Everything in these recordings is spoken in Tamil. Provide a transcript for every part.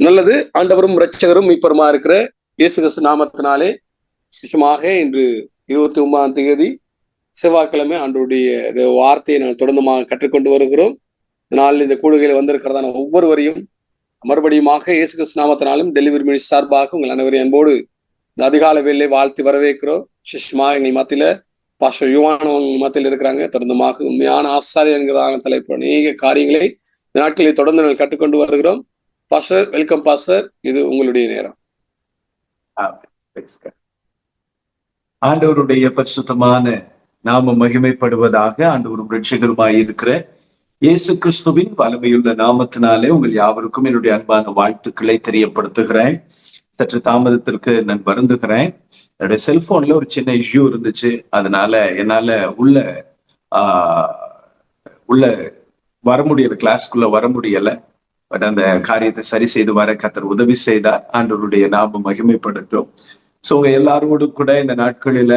நல்லது. ஆண்டவரும் இரட்சகரும் மீட்பருமா இருக்கிற இயேசு கிறிஸ்து நாமத்தினாலே விசேஷமாக இன்று 29ஆம் தேதி செவ்வாய்க்கிழமை ஆண்டவருடைய வார்த்தையை நாங்கள் தொடர்ந்துமாக கற்றுக்கொண்டு வருகிறோம். நாளில் இந்த கூடுகையில் வந்திருக்கிறதான ஒவ்வொருவரையும் மறுபடியுமாக இயேசு கிறிஸ்து நாமத்தினாலும் டெலிவரி மினிஸ்ட் சார்பாக உங்கள் அனைவரையும் அன்போடு இந்த அதிகால வேலை வாழ்த்து வரவேற்கிறோம். விசேஷமாக எங்கள் மத்தியில பாஸ்டர் யுவான் மத்தியில் இருக்கிறாங்க. தொடர்ந்துமாக உண்மையான ஆசாரியர் என்கிறதான தலைப்பு அநேக காரியங்களை இந்த நாட்களில் தொடர்ந்து நாங்கள் கற்றுக்கொண்டு வருகிறோம். Pastor, welcome pastor. இது உங்களுடைய நேரம். ஆண்டவருடைய பரிசுத்தமான நாம மகிமைப்படுவதாக. ஆண்டவரும் இரட்சகருமாய் இருக்கிற இயேசு கிறிஸ்துவின் வல்லமையுள்ள நாமத்தினாலே உங்கள் யாவருக்கும் என்னுடைய அன்பான வாழ்த்துக்களை தெரியப்படுத்துகிறேன். சற்று தாமதத்திற்கு நான் வருந்துகிறேன். என்னுடைய செல்போன்ல ஒரு சின்ன இஷ்யூ இருந்துச்சு. அதனால என்னால உள்ள வர முடியல, கிளாஸ்க்குள்ள வர முடியல. பட் அந்த காரியத்தை சரி செய்து வர கர்த்தர் உதவி செய்தார். ஆண்டவருடைய நாமம் மகிமைப்படுத்தும். சோ உங்க எல்லாரோடு கூட இந்த நாட்களில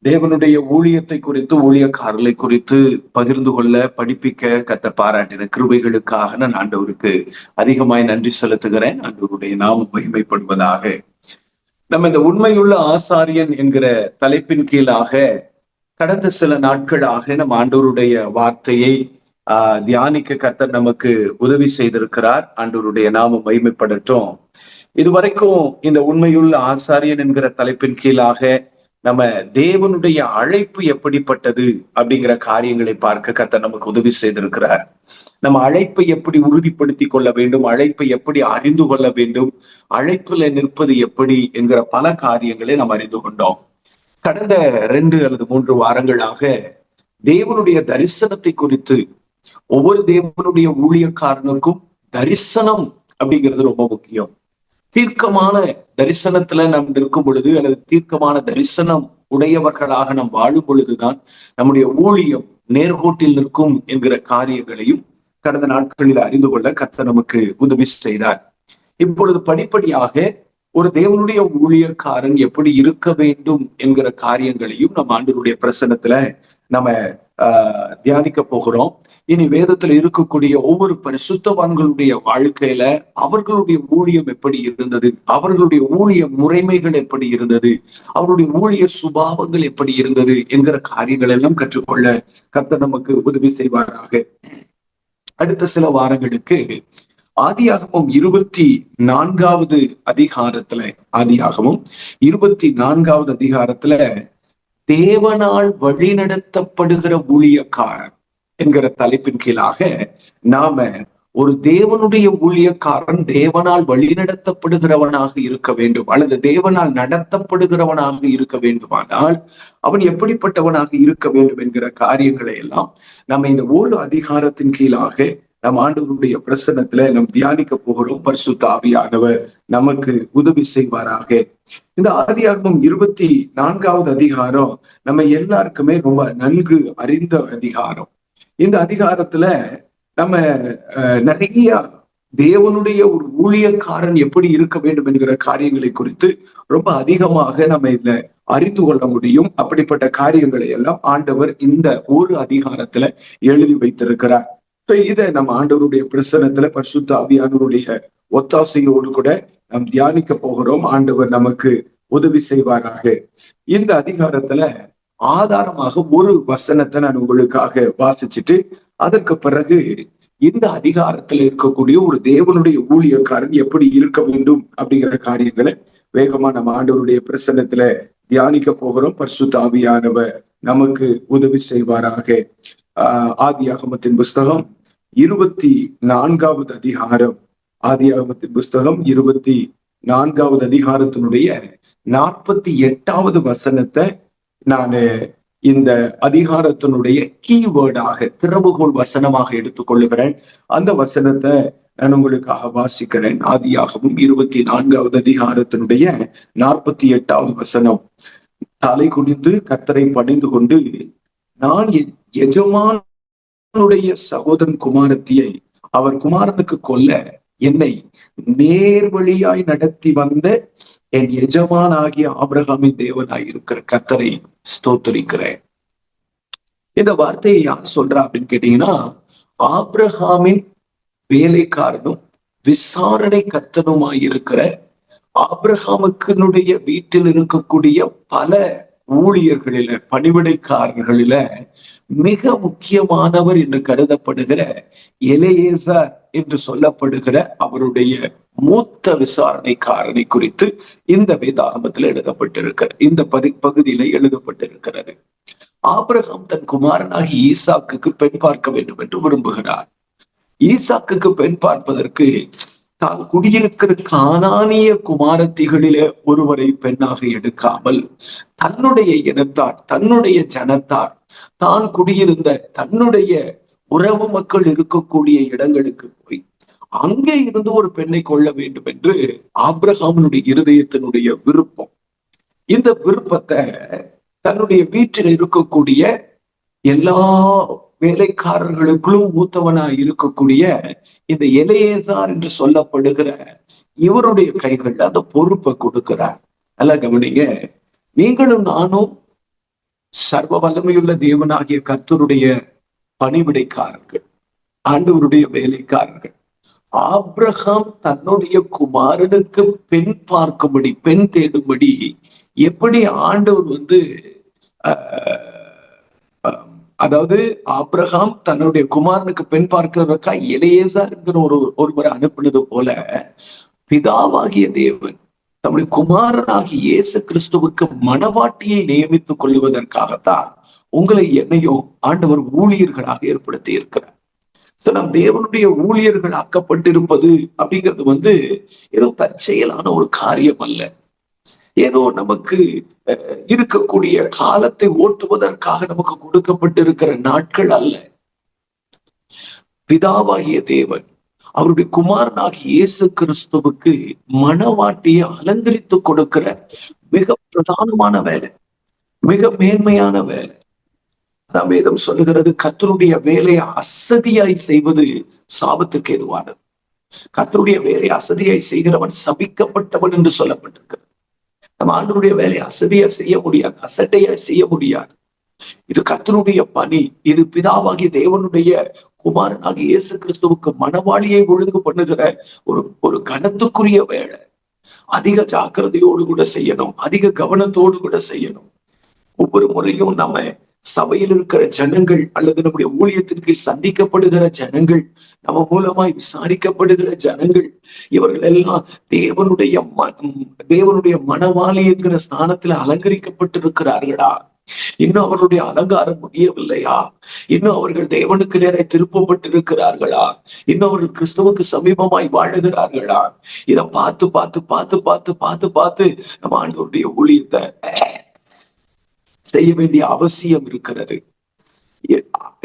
தேவனுடைய ஊழியத்தை குறித்து, ஊழியக்காரர்களை குறித்து பகிர்ந்து கொள்ள, படிப்பிக்க கர்த்தர் பாராட்டின கிருபைகளுக்காக நான் ஆண்டவருக்கு அதிகமாய் நன்றி செலுத்துகிறேன். ஆண்டவருடைய நாமம் மகிமைப்படுவதாக. நம்ம இந்த உண்மையுள்ள ஆசாரியன் என்கிற தலைப்பின் கீழாக கடந்த சில நாட்களாக நம்ம ஆண்டவருடைய வார்த்தையை தியானிக்க கர்த்தர் நமக்கு உதவி செய்திருக்கிறார். ஆண்டவருடைய நாமம் மகிமைப்படட்டும். இதுவரைக்கும் இந்த உண்மையுள்ள ஆசாரியன் என்கிற தலைப்பின் கீழாக நம்ம தேவனுடைய அழைப்பு எப்படிப்பட்டது அப்படிங்கிற காரியங்களை பார்க்க கர்த்தர் நமக்கு உதவி செய்திருக்கிறார். நம்ம அழைப்பை எப்படி உறுதிப்படுத்தி கொள்ள வேண்டும், அழைப்பை எப்படி அறிந்து கொள்ள வேண்டும், அழைப்புல நிற்பது எப்படி என்கிற பல காரியங்களை நாம் அறிந்து கொண்டோம். கடந்த 2 அல்லது 3 வாரங்களாக தேவனுடைய தரிசனத்தை குறித்து, ஒவ்வொரு தேவனுடைய ஊழியக்காரனுக்கும் தரிசனம் அப்படிங்கிறது ரொம்ப முக்கியம். தீர்க்கமான தரிசனத்துல நாம் நிற்கும் பொழுது, அல்லது தீர்க்கமான தரிசனம் உடையவர்களாக நாம் வாழும் பொழுதுதான் நம்முடைய ஊழியம் நேர்கோட்டில் நிற்கும் என்கிற காரியங்களையும் கடந்த நாட்களில் அறிந்து கொள்ள கர்த்தர் நமக்கு உதவி செய்தார். இப்பொழுது படிப்படியாக ஒரு தேவனுடைய ஊழியக்காரன் எப்படி இருக்க வேண்டும் என்கிற காரியங்களையும் நம்ம ஆண்டவருடைய பிரசன்னத்துல நம்ம தியானிக்க போகிறோம். இனி வேதத்துல இருக்கக்கூடிய ஒவ்வொரு பரிசுத்தவான்களுடைய வாழ்க்கையில அவர்களுடைய ஊழியம் எப்படி இருந்தது, அவர்களுடைய ஊழிய முறைமைகள் எப்படி இருந்தது, அவருடைய ஊழிய சுபாவங்கள் எப்படி இருந்தது என்கிற காரியங்கள் எல்லாம் கற்றுக்கொள்ள கர்த்தர் நமக்கு உதவி செய்வாராக. அடுத்த சில வாரங்களுக்கு ஆதியாகமம் 24வது அதிகாரத்துல, ஆதியாகமம் 24வது அதிகாரத்துல தேவனால் வழிநடத்தப்படுகிற ஊழியக்காரன் என்கிற தலைப்பின் கீழாக நாம ஒரு தேவனுடைய ஊழியக்காரன் தேவனால் வழிநடத்தப்படுகிறவனாக இருக்க வேண்டும், அல்லது தேவனால் நடத்தப்படுகிறவனாக இருக்க வேண்டுமானால் அவன் எப்படிப்பட்டவனாக இருக்க வேண்டும் என்கிற காரியங்களை எல்லாம் நம்ம இந்த ஒரு அதிகாரத்தின் கீழாக நம் ஆண்டவருடைய பிரசன்னத்துல நாம் தியானிக்க போகிறோம். பரிசுத்த ஆவியானவர் நமக்கு உதவி செய்வாராக. இந்த ஆதியாகமம் 24வது அதிகாரம் நம்ம எல்லாருக்குமே ரொம்ப நன்கு அறிந்த அதிகாரம். இந்த அதிகாரத்துல நம்ம நிறைய தேவனுடைய ஒரு ஊழியக்காரன் எப்படி இருக்க வேண்டும் என்கிற காரியங்களை குறித்து ரொம்ப அதிகமாக நம்ம இதுல அறிந்து கொள்ள முடியும். அப்படிப்பட்ட காரியங்களை எல்லாம் ஆண்டவர் இந்த ஒரு அதிகாரத்துல எழுதி வைத்திருக்கிறார். இதை நம்ம ஆண்டவருடைய பிரசன்னத்துல பரிசுத்த ஆவியானவருடைய ஒத்தாசையோடு கூட நாம் தியானிக்க போகிறோம். ஆண்டவர் நமக்கு உதவி செய்வாராக. இந்த அதிகாரத்துல ஆதாரமாக ஒரு வசனத்தை நான் உங்களுக்காக வாசிச்சுட்டு அதற்கு பிறகு இந்த அதிகாரத்துல இருக்கக்கூடிய ஒரு தேவனுடைய ஊழியக்காரன் எப்படி இருக்க வேண்டும் அப்படிங்கிற காரியங்களை வேகமா நம்ம ஆண்டவருடைய பிரசன்னத்துல தியானிக்க போகிறோம். பரிசுத்த ஆவியானவர் நமக்கு உதவி செய்வாராக. ஆதியாகமத்தின் புஸ்தகம் 24வது அதிகாரம், ஆதியாகமத்தின் புஸ்தகம் 24வது அதிகாரத்தினுடைய 48வது வசனத்தை நான் இந்த அதிகாரத்தினுடைய கீவேர்டாக, திறவுகோல் வசனமாக எடுத்துக்கொள்ளுகிறேன். அந்த வசனத்தை நான் உங்களுக்காக வாசிக்கிறேன். ஆதியாகமம் 24வது அதிகாரத்தினுடைய 48வது வசனம். தலை குனிந்து கர்த்தரை பணிந்து கொண்டு, நான் எஜமானுடைய சகோதரன் குமாரத்தியை அவர் குமாரனுக்கு கொல்ல என்னை நேர்வழியாய் நடத்தி வந்த என் எஜமானாகிய ஆபிரகாமின் தேவனாய் இருக்கிற கர்த்தரை ஸ்தோத்திரிக்கிறேன். இந்த வார்த்தையை யார் சொல்றா அப்படின்னு கேட்டீங்கன்னா, ஆபிரகாமின் வேலைக்காரனும் விசாரணை கர்த்தனுமாயிருக்கிற ஆபிரகாமுக்கினுடைய வீட்டில் இருக்கக்கூடிய பல ஊழியர்களில, பணிவிடைக்காரர்களில மிக முக்கியமானவர் என்று கருதப்படுகிற எலியேசர் என்று சொல்லப்படுகிற அவருடைய மூத்த விசாரணைக்காரனை குறித்து இந்த வேதாகமத்தில் எழுதப்பட்டிருக்கிறது. இந்த பகுதியில எழுதப்பட்டிருக்கிறது. ஆபிரகாம் தன் குமாரனாகி ஈசாக்குக்கு பெண் பார்க்க வேண்டும் என்று விரும்புகிறார். ஈசாக்குக்கு பெண் பார்ப்பதற்கு தான் குடியிருக்கிற கானானிய குமாரத்திகளிலே ஒருவரை பெண்ணாக எடுக்காமல் தன்னுடைய இனத்தார், தன்னுடைய ஜனத்தார், தான் குடியிருந்த தன்னுடைய உறவு மக்கள் இருக்கக்கூடிய இடங்களுக்கு போய் அங்கே இருந்து ஒரு பெண்ணை கொள்ள வேண்டும் என்று ஆபிரகாமினுடைய இருதயத்தினுடைய விருப்பம். இந்த விருப்பத்தை தன்னுடைய வீட்டில் இருக்கக்கூடிய எல்லா வேலைக்காரர்களுக்குள்ளும் மூத்தவனாய் இருக்கக்கூடிய இந்த எலியேசர் என்று சொல்லப்படுகிற இவருடைய கைகள்ல அந்த பொறுப்பை கொடுக்கிறார். அல்ல கவனிங்க, நீங்களும் நானும் சர்வ வல்லமையுள்ள தேவனாகிய கர்த்தருடைய பணிவிடைக்காரர்கள், ஆண்டவருடைய வேலைக்காரர்கள். ஆபிரகாம் தன்னுடைய குமாரனுக்கு பெண் பார்க்கும்படி, பெண் தேடும்படி எப்படி ஆண்டவர் அதாவது ஆபிரகாம் தன்னுடைய குமாரனுக்கு பெண் பார்க்கிறதற்கா எலியேசர் என்கிற ஒருவரை அனுப்பினது போல பிதாவாகிய தேவன் தம்முடைய குமாரனாகிய இயேசு கிறிஸ்துவுக்கு மணவாட்டியை நியமித்துக் கொள்வதற்காகத்தான் உங்களை என்னையும் ஆண்டவர் ஊழியர்களாக ஏற்படுத்தி இருக்கிறார். நம் தேவனுடைய ஊழியர்கள் ஆக்கப்பட்டிருப்பது அப்படிங்கிறது ஏதோ தற்செயலான ஒரு காரியம் அல்ல. ஏதோ நமக்கு இருக்கக்கூடிய காலத்தை ஓட்டுவதற்காக நமக்கு கொடுக்கப்பட்டிருக்கிற நாட்கள் அல்ல. பிதாவாகிய தேவன் அவருடைய குமாரனாகிய இயேசு கிறிஸ்துவுக்கு மணவாட்டியை அலங்கரித்து கொடுக்கிற மிக பிரதானமான வேலை, மிக மேன்மையான வேலை. வேதம் சொல்லுகிறது, கர்த்தருடைய வேலையை அசதியாய் செய்வது சாபத்துக்கு ஏதுவானது. கர்த்தருடைய வேலையை அசதியாய் செய்கிறவன் சபிக்கப்பட்டவன் என்று சொல்லப்பட்டிருக்கிறது. நம்ம ஆண்டவருடைய வேலையை அசதியா செய்ய முடியாது, அசட்டையா செய்ய முடியாது. இது கர்த்தருடைய பணி. இது பிதாவாகிய தேவனுடைய குமாரனாகிய இயேசு கிறிஸ்துவுக்கு மணவாளியை ஒழுங்கு பண்ணுகிற ஒரு கனத்துக்குரிய வேலை. அதிக ஜாக்கிரதையோடு கூட செய்யணும், அதிக கவனத்தோடு கூட செய்யணும். ஒவ்வொரு முறையும் நம்ம சபையில் இருக்கிற ஜனங்கள் அல்லது நம்முடைய ஊழியத்தின் கீழ் சந்திக்கப்படுகிற ஜனங்கள், நம்ம மூலமாய் விசாரிக்கப்படுகிற ஜனங்கள், இவர்கள் எல்லாம் தேவனுடைய மணவாளி என்கிற ஸ்தானத்துல அலங்கரிக்கப்பட்டிருக்கிறார்களா? இன்னும் அவர்களுடைய அலங்காரம் முடியவில்லையா? இன்னும் அவர்கள் தேவனுக்கு நேரே திருப்பப்பட்டிருக்கிறார்களா? இன்னும் அவர்கள் கிறிஸ்துவுக்கு சமீபமாய் வாழுகிறார்களா? இதை பார்த்து பார்த்து பார்த்து பார்த்து பார்த்து பார்த்து நம்ம ஆண்டவருடைய ஊழியத்தை செய்ய வேண்டிய அவசியம் இருக்கிறது.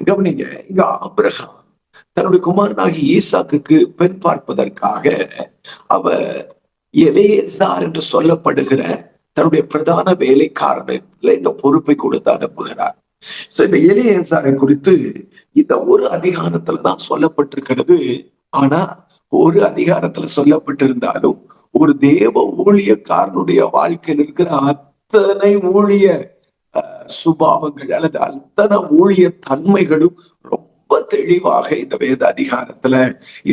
கவனிங்க, இங்க ஆபிரகாம் தன்னுடைய குமாரனாகிய ஈசாக்குக்கு பெண் பார்ப்பதற்காக அவர் எலியேசர் என்று சொல்லப்படுகிற தன்னுடைய பிரதான வேலைக்காரனுக்கு இந்த பொறுப்பை கொடுத்து அனுப்புகிறார். இந்த எலியேசரை குறித்து இந்த ஒரு அதிகாரத்துலதான் சொல்லப்பட்டிருக்கிறது. ஆனா ஒரு அதிகாரத்துல சொல்லப்பட்டிருந்தாலும் ஒரு தேவ ஊழியக்காரனுடைய வாழ்க்கையில் இருக்கிற அத்தனை ஊழிய சுபாவங்கள் அல்லது அத்தனை ஊழிய தன்மைகளும் ரொம்ப தெளிவாக இந்த வேத அதிகாரத்துல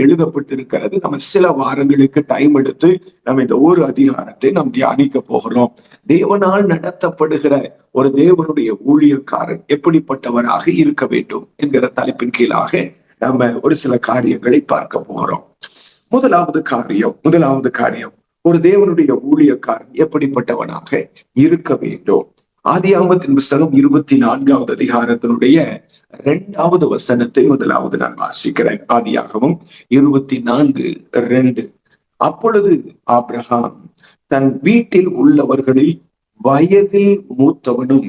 எழுதப்பட்டிருக்கிறது. நம்ம சில வாரங்களுக்கு டைம் எடுத்து நம்ம இந்த ஒரு அதிகாரத்தை நாம் தியானிக்க போகிறோம். தேவனால் நடத்தப்படுகிற ஒரு தேவனுடைய ஊழியக்காரன் எப்படிப்பட்டவராக இருக்க வேண்டும் என்கிற தலைப்பின் கீழாக நம்ம ஒரு சில காரியங்களை பார்க்க போகிறோம். முதலாவது காரியம் ஒரு தேவனுடைய ஊழியக்காரன் எப்படிப்பட்டவனாக இருக்க வேண்டும். ஆதியாகமத்தின் புஸ்தகம் 24வது அதிகாரத்தினுடைய 2வது வசனத்தை முதலாவது நான் வாசிக்கிறேன். ஆதியாகமம் 24:2. அப்பொழுது ஆபிரகாம் தன் வீட்டில் உள்ளவர்களில் வயதில் மூத்தவனும்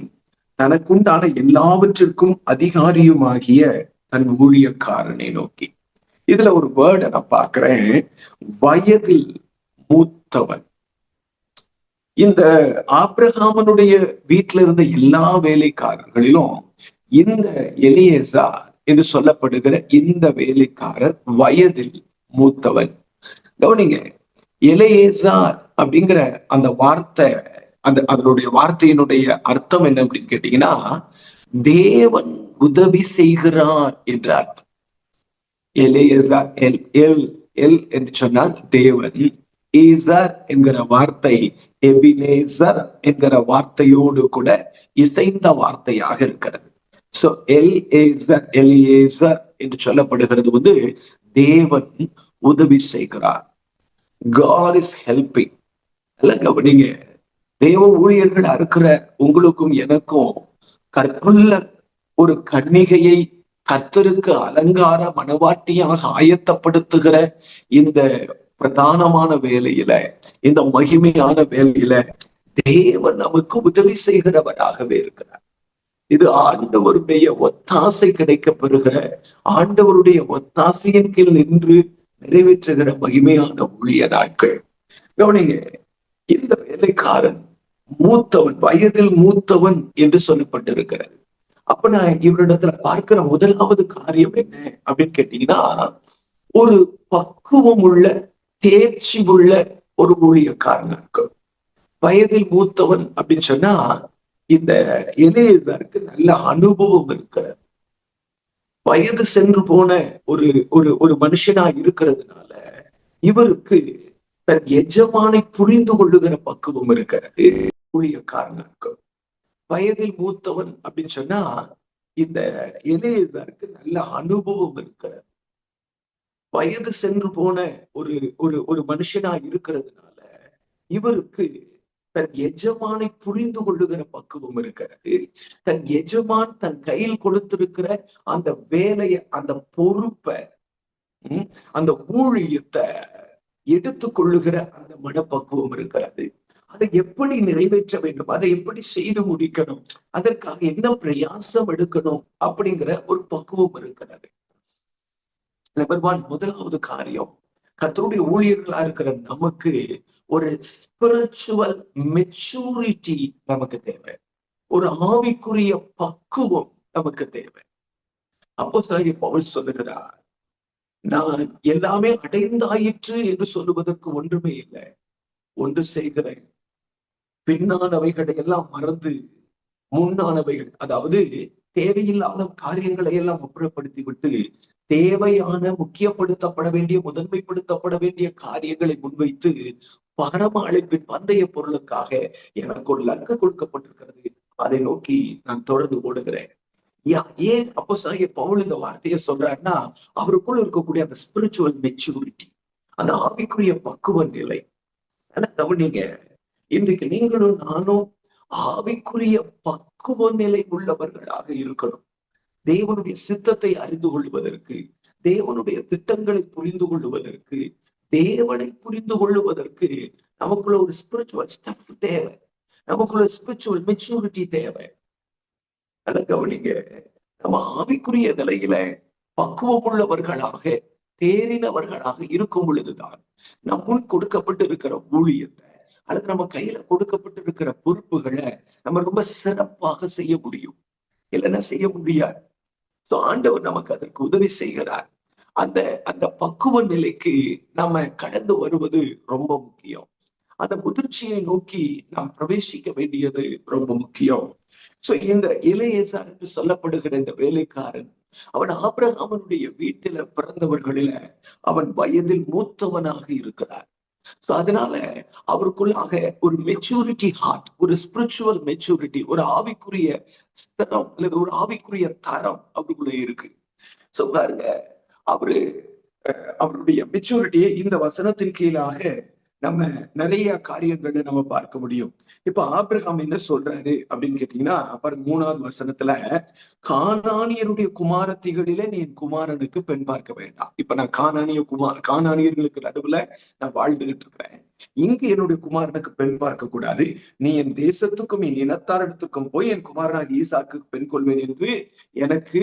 தனக்குண்டான எல்லாவற்றிற்கும் அதிகாரியுமாகிய தன் ஊழியக்காரனை நோக்கி. இதுல ஒரு வேர்டை நான் பார்க்கிறேன், வயதில் மூத்தவன். இந்த ஆபிரகாமனுடைய வீட்டில இருந்த எல்லா வேலைக்காரர்களிலும் இந்த எலியேசர் என்று சொல்லப்படுகிற இந்த வேலைக்காரர் வயதில் மூத்தவன். கவனிங்க, எலியேசர் அப்படிங்கிற அந்த வார்த்தை, அதனுடைய வார்த்தையினுடைய அர்த்தம் என்ன அப்படின்னு கேட்டீங்கன்னா, தேவன் உதவி செய்கிறார் என்ற அர்த்தம். எலியேசர் எல் என்று சொன்னால் தேவன். ஈசர் என்கிற வார்த்தை எபினேசர் என்கிற வார்த்தையோடு கூட இசைந்த வார்த்தையாக இருக்கிறது. சோ எலியேசர் என்று சொல்லப்படுகிறது தேவன் உதவி செய்கிறார். God is helping. கவனிங்க, தேவ ஊழியர்களா இருக்கிற உங்களுக்கும் எனக்கும் கற்புள்ள ஒரு கன்னிகையை கர்த்தருக்கு அலங்கார மனவாட்டியாக ஆயத்தப்படுத்துகிற இந்த பிரதானமான வேலையில, இந்த மகிமையான வேலையில தேவன் நமக்கு உதவி செய்கிறவராகவே இருக்கிறார். இது ஆண்டவருடைய ஒத்தாசை கிடைக்க பெறுகிற, ஆண்டவருடைய ஒத்தாசையின் கீழ் நின்று நிறைவேற்றுகிற மகிமையான ஊழிய நாட்கள். கவனிங்க, இந்த வேலைக்காரன் மூத்தவன், வயதில் மூத்தவன் என்று சொல்லப்பட்டிருக்கிறது. அப்ப நான் இவரிடத்துல பார்க்கிற முதலாவது காரியம் என்ன அப்படின்னு கேட்டீங்கன்னா, ஒரு பக்குவம் உள்ள, தேர்ச்சி உள்ள ஒரு ஊழியக்காரன் இருக்கும். வயதில் மூத்தவன் அப்படின்னு சொன்னா இந்த எலியேசருக்கு நல்ல அனுபவம் இருக்கிறது. வயது சென்று போன ஒரு ஒரு ஒரு மனுஷனா இருக்கிறதுனால இவருக்கு தன் எஜமானை புரிந்து கொள்ளுகிற பக்குவம் இருக்கிறது ஊழியக்காரனுக்கு. வயதில் மூத்தவன் அப்படின்னு சொன்னா இந்த எலியேசருக்கு நல்ல அனுபவம் இருக்கிறது. வயது சென்று போன ஒரு ஒரு ஒரு மனுஷனா இருக்கிறதுனால இவருக்கு தன் எஜமானை புரிந்து கொள்ளுகிற பக்குவம் இருக்கிறது. தன் எஜமான் தன் கையில் கொடுத்திருக்கிற அந்த வேலையை, அந்த பொறுப்பை, அந்த ஊழியத்தை எடுத்துக் கொள்ளுகிற அந்த மனப்பக்குவம் இருக்கிறது. அதை எப்படி நிறைவேற்ற வேண்டும், அதை எப்படி செய்து முடிக்கணும், அதற்காக என்ன பிரயாசம் எடுக்கணும் அப்படிங்கிற ஒரு பக்குவம் இருக்கிறது. நம்பர் 1, முதலாவது காரியம், கர்த்தருடைய ஊழியர்களா இருக்கிற நமக்கு ஒரு ஸ்பிரிச்சுவல் மெச்சூரிட்டி நமக்கு தேவை. ஒரு ஆவிக்குரிய பக்குவம் நமக்கு தேவை. அப்போஸ்தலனாகிய பவுல் சொல்லுகிறார், நான் எல்லாமே அடைந்தாயிற்று என்று சொல்லுவதற்கு ஒன்றுமே இல்லை. ஒன்று செய்கிறேன், பின்னானவைகளை எல்லாம் மறந்து முன்னானவைகள், அதாவது தேவையில்லாத காரியங்களை எல்லாம் அப்புறப்படுத்தி விட்டு தேவையான, முக்கியப்படுத்தப்பட வேண்டிய, முதன்மைப்படுத்தப்பட வேண்டிய காரியங்களை முன்வைத்து பரம அழைப்பின் பந்தய பொருளுக்காக எனக்கு ஒரு லக்கு கொடுக்கப்பட்டிருக்கிறது, அதை நோக்கி நான் தொடர்ந்து ஓடுகிறேன். ஏன் அப்போஸ்தலனாகிய பவுல் இந்த வார்த்தையை சொல்றாருன்னா, அவருக்குள்ள இருக்கக்கூடிய அந்த ஸ்பிரிச்சுவல் மெச்சூரிட்டி, அந்த ஆவிக்குரிய பக்குவ நிலை. ஆனா கவனிங்க, இன்றைக்கு நீங்களும் நானும் ஆவிக்குரிய பக்குவ நிலை உள்ளவர்களாக இருக்கணும். தேவனுடைய சித்தத்தை அறிந்து கொள்வதற்கு, தேவனுடைய திட்டங்களை புரிந்து கொள்வதற்கு, தேவனை புரிந்து கொள்வதற்கு நமக்குள்ள ஒரு ஸ்பிரிச்சுவல் ஸ்டஃப் தேவை. நமக்குள்ள ஸ்பிரிச்சுவல் மெச்சூரிட்டி தேவை. அதை கவனிங்க, நம்ம ஆவிக்குரிய நிலையில பக்குவம் உள்ளவர்களாக, தேறினவர்களாக இருக்கும் பொழுதுதான் நம் முன் கொடுக்கப்பட்டு இருக்கிற ஊழியத்தை, அல்லது நம்ம கையில கொடுக்கப்பட்டு இருக்கிற பொறுப்புகளை நம்ம ரொம்ப சிறப்பாக செய்ய முடியும். இல்லைன்னா செய்ய முடியாது. ஆண்டவர் நமக்கு அதற்கு உதவி செய்கிறார். அந்த அந்த பக்குவ நிலைக்கு நாம கடந்து வருவது ரொம்ப முக்கியம். அந்த முதிர்ச்சியை நோக்கி நாம் பிரவேசிக்க வேண்டியது ரொம்ப முக்கியம். இந்த எலியேசர் என்று சொல்லப்படுகிற இந்த வேலைக்காரன், அவன் ஆபிரகாமனுடைய வீட்டில பிறந்தவர்களில அவன் வயதில் மூத்தவனாக இருக்கிறார். அதனால அவருக்குள்ளாக ஒரு மெச்சூரிட்டி ஹார்ட், ஒரு ஸ்பிரிச்சுவல் மெச்சூரிட்டி, ஒரு ஆவிக்குரிய ஸ்தரம் அல்லது ஒரு ஆவிக்குரிய தரம் அவருக்குள்ள இருக்கு. பாருங்க, அவருடைய மெச்சூரிட்டியை இந்த வசனத்தின் கீழாக நம்ம நிறைய காரியங்களை நம்ம பார்க்க முடியும். இப்ப ஆபிரகாம் என்ன சொல்றாரு அப்படின்னு கேட்டீங்கன்னா, அப்புறம் 3வது வசனத்துல, கானானியருடைய குமாரத்திகளிலே நீ என் குமாரனுக்கு பெண் பார்க்க வேண்டாம். இப்ப நான் கானானியர்களுக்கு நடுவுல நான் வாழ்ந்துகிட்டு இருக்கிறேன். இங்கு என்னுடைய குமாரனுக்கு பெண் பார்க்க கூடாது. நீ என் தேசத்துக்கும் என் இனத்தாரிடத்துக்கும் போய் என் குமாரனாக ஈசாக்கு பெண் கொள்வேன் என்று எனக்கு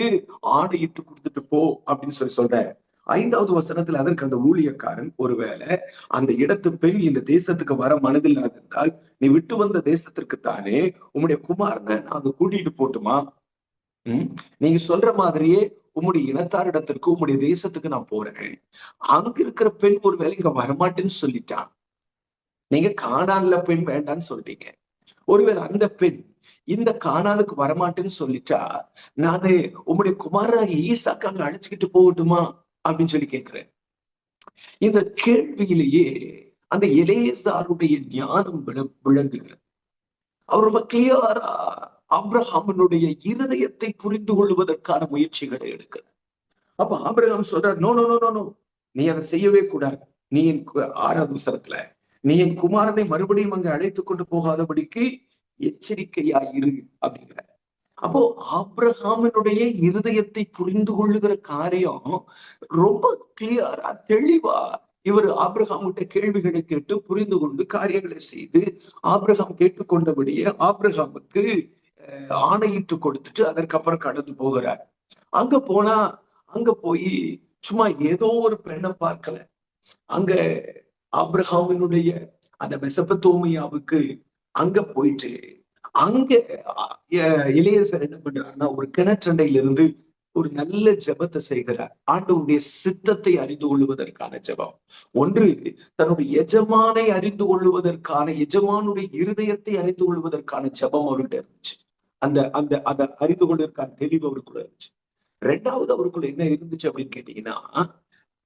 ஆணையிட்டு கொடுத்துட்டு போ அப்படின்னு சொல்ற. 5வது வசனத்துல அதற்கு அந்த ஊழியக்காரன், ஒருவேளை அந்த இடத்து பெண் இந்த தேசத்துக்கு வர மனதில்லாதிருந்தால் நீ விட்டு வந்த தேசத்திற்கு தானே உம்முடைய குமாரனை நாங்க கூட்டிட்டு போட்டுமா? நீங்க சொல்ற மாதிரியே உம்முடைய இனத்தாரிடத்திற்கு, உம்முடைய தேசத்துக்கு நான் போறேன். அங்க இருக்கிற பெண் ஒருவேளை இங்க வரமாட்டேன்னு சொல்லிட்டான். நீங்க கானான்ல பெண் வேண்டான்னு சொல்றீங்க. ஒருவேளை அந்த பெண் இந்த கானானுக்கு வரமாட்டேன்னு சொல்லிட்டா, நானு உம்முடைய குமாரனாகிய ஈசாக்கு அங்க அழைச்சுக்கிட்டு போகட்டுமா அப்படின்னு சொல்லி கேட்கிறேன். இந்த கேள்வியிலேயே அந்த எலேசாருடைய ஞானம் விளங்குகிறது. அவர் ரொம்ப கிளியரா ஆபிரகாமினுடைய இருதயத்தை புரிந்து கொள்வதற்கான முயற்சிகளை எடுக்கிறார். அப்ப ஆபிரகாம் சொல்றார், no no no no no, நீ அதை செய்யவே கூடாது. நீ என் 6வது வசனத்துல, நீ என் குமாரனை மறுபடியும் அங்க அழைத்து கொண்டு போகாதபடிக்கு எச்சரிக்கையாயிரு அப்படிங்கிற. அப்போ ஆபிரகாமினுடைய இருதயத்தை புரிந்து கொள்ளுகிற காரியம் ரொம்ப கிளியரா தெளிவா இவர் ஆபிரகாம்கிட்ட கேள்விகளை கேட்டு புரிந்து கொண்டு காரியங்களை செய்து ஆபிரகாம் கேட்டுக்கொண்டபடியே ஆபிரகாமுக்கு ஆணையிட்டு கொடுத்துட்டு அதற்கப்புறம் கடந்து போகிறார். அங்க போனா அங்க போய் சும்மா ஏதோ ஒரு பெண்ணை பார்க்கல. அங்க ஆபிரகாமினுடைய அந்த மெசபத்தோமியாவுக்கு அங்க போயிட்டு அங்க எலியேசர் என்ன பண்றாருன்னா ஒரு கிணற்றண்டையில இருந்து ஒரு நல்ல ஜெபத்தை செய்கிறார். ஆண்டவருடைய சித்தத்தை அறிந்து கொள்வதற்கான ஜெபம். ஒன்று, தன்னுடைய எஜமானை அறிந்து கொள்வதற்கான, எஜமானுடைய இருதயத்தை அறிந்து கொள்வதற்கான ஜெபம் அவர்கிட்ட இருந்துச்சு. அந்த அந்த அதை அறிந்து கொள்வதற்கான தெளிவு அவருக்குள்ள இருந்துச்சு. 2வது அவருக்குள்ள என்ன இருந்துச்சு அப்படின்னு கேட்டீங்கன்னா,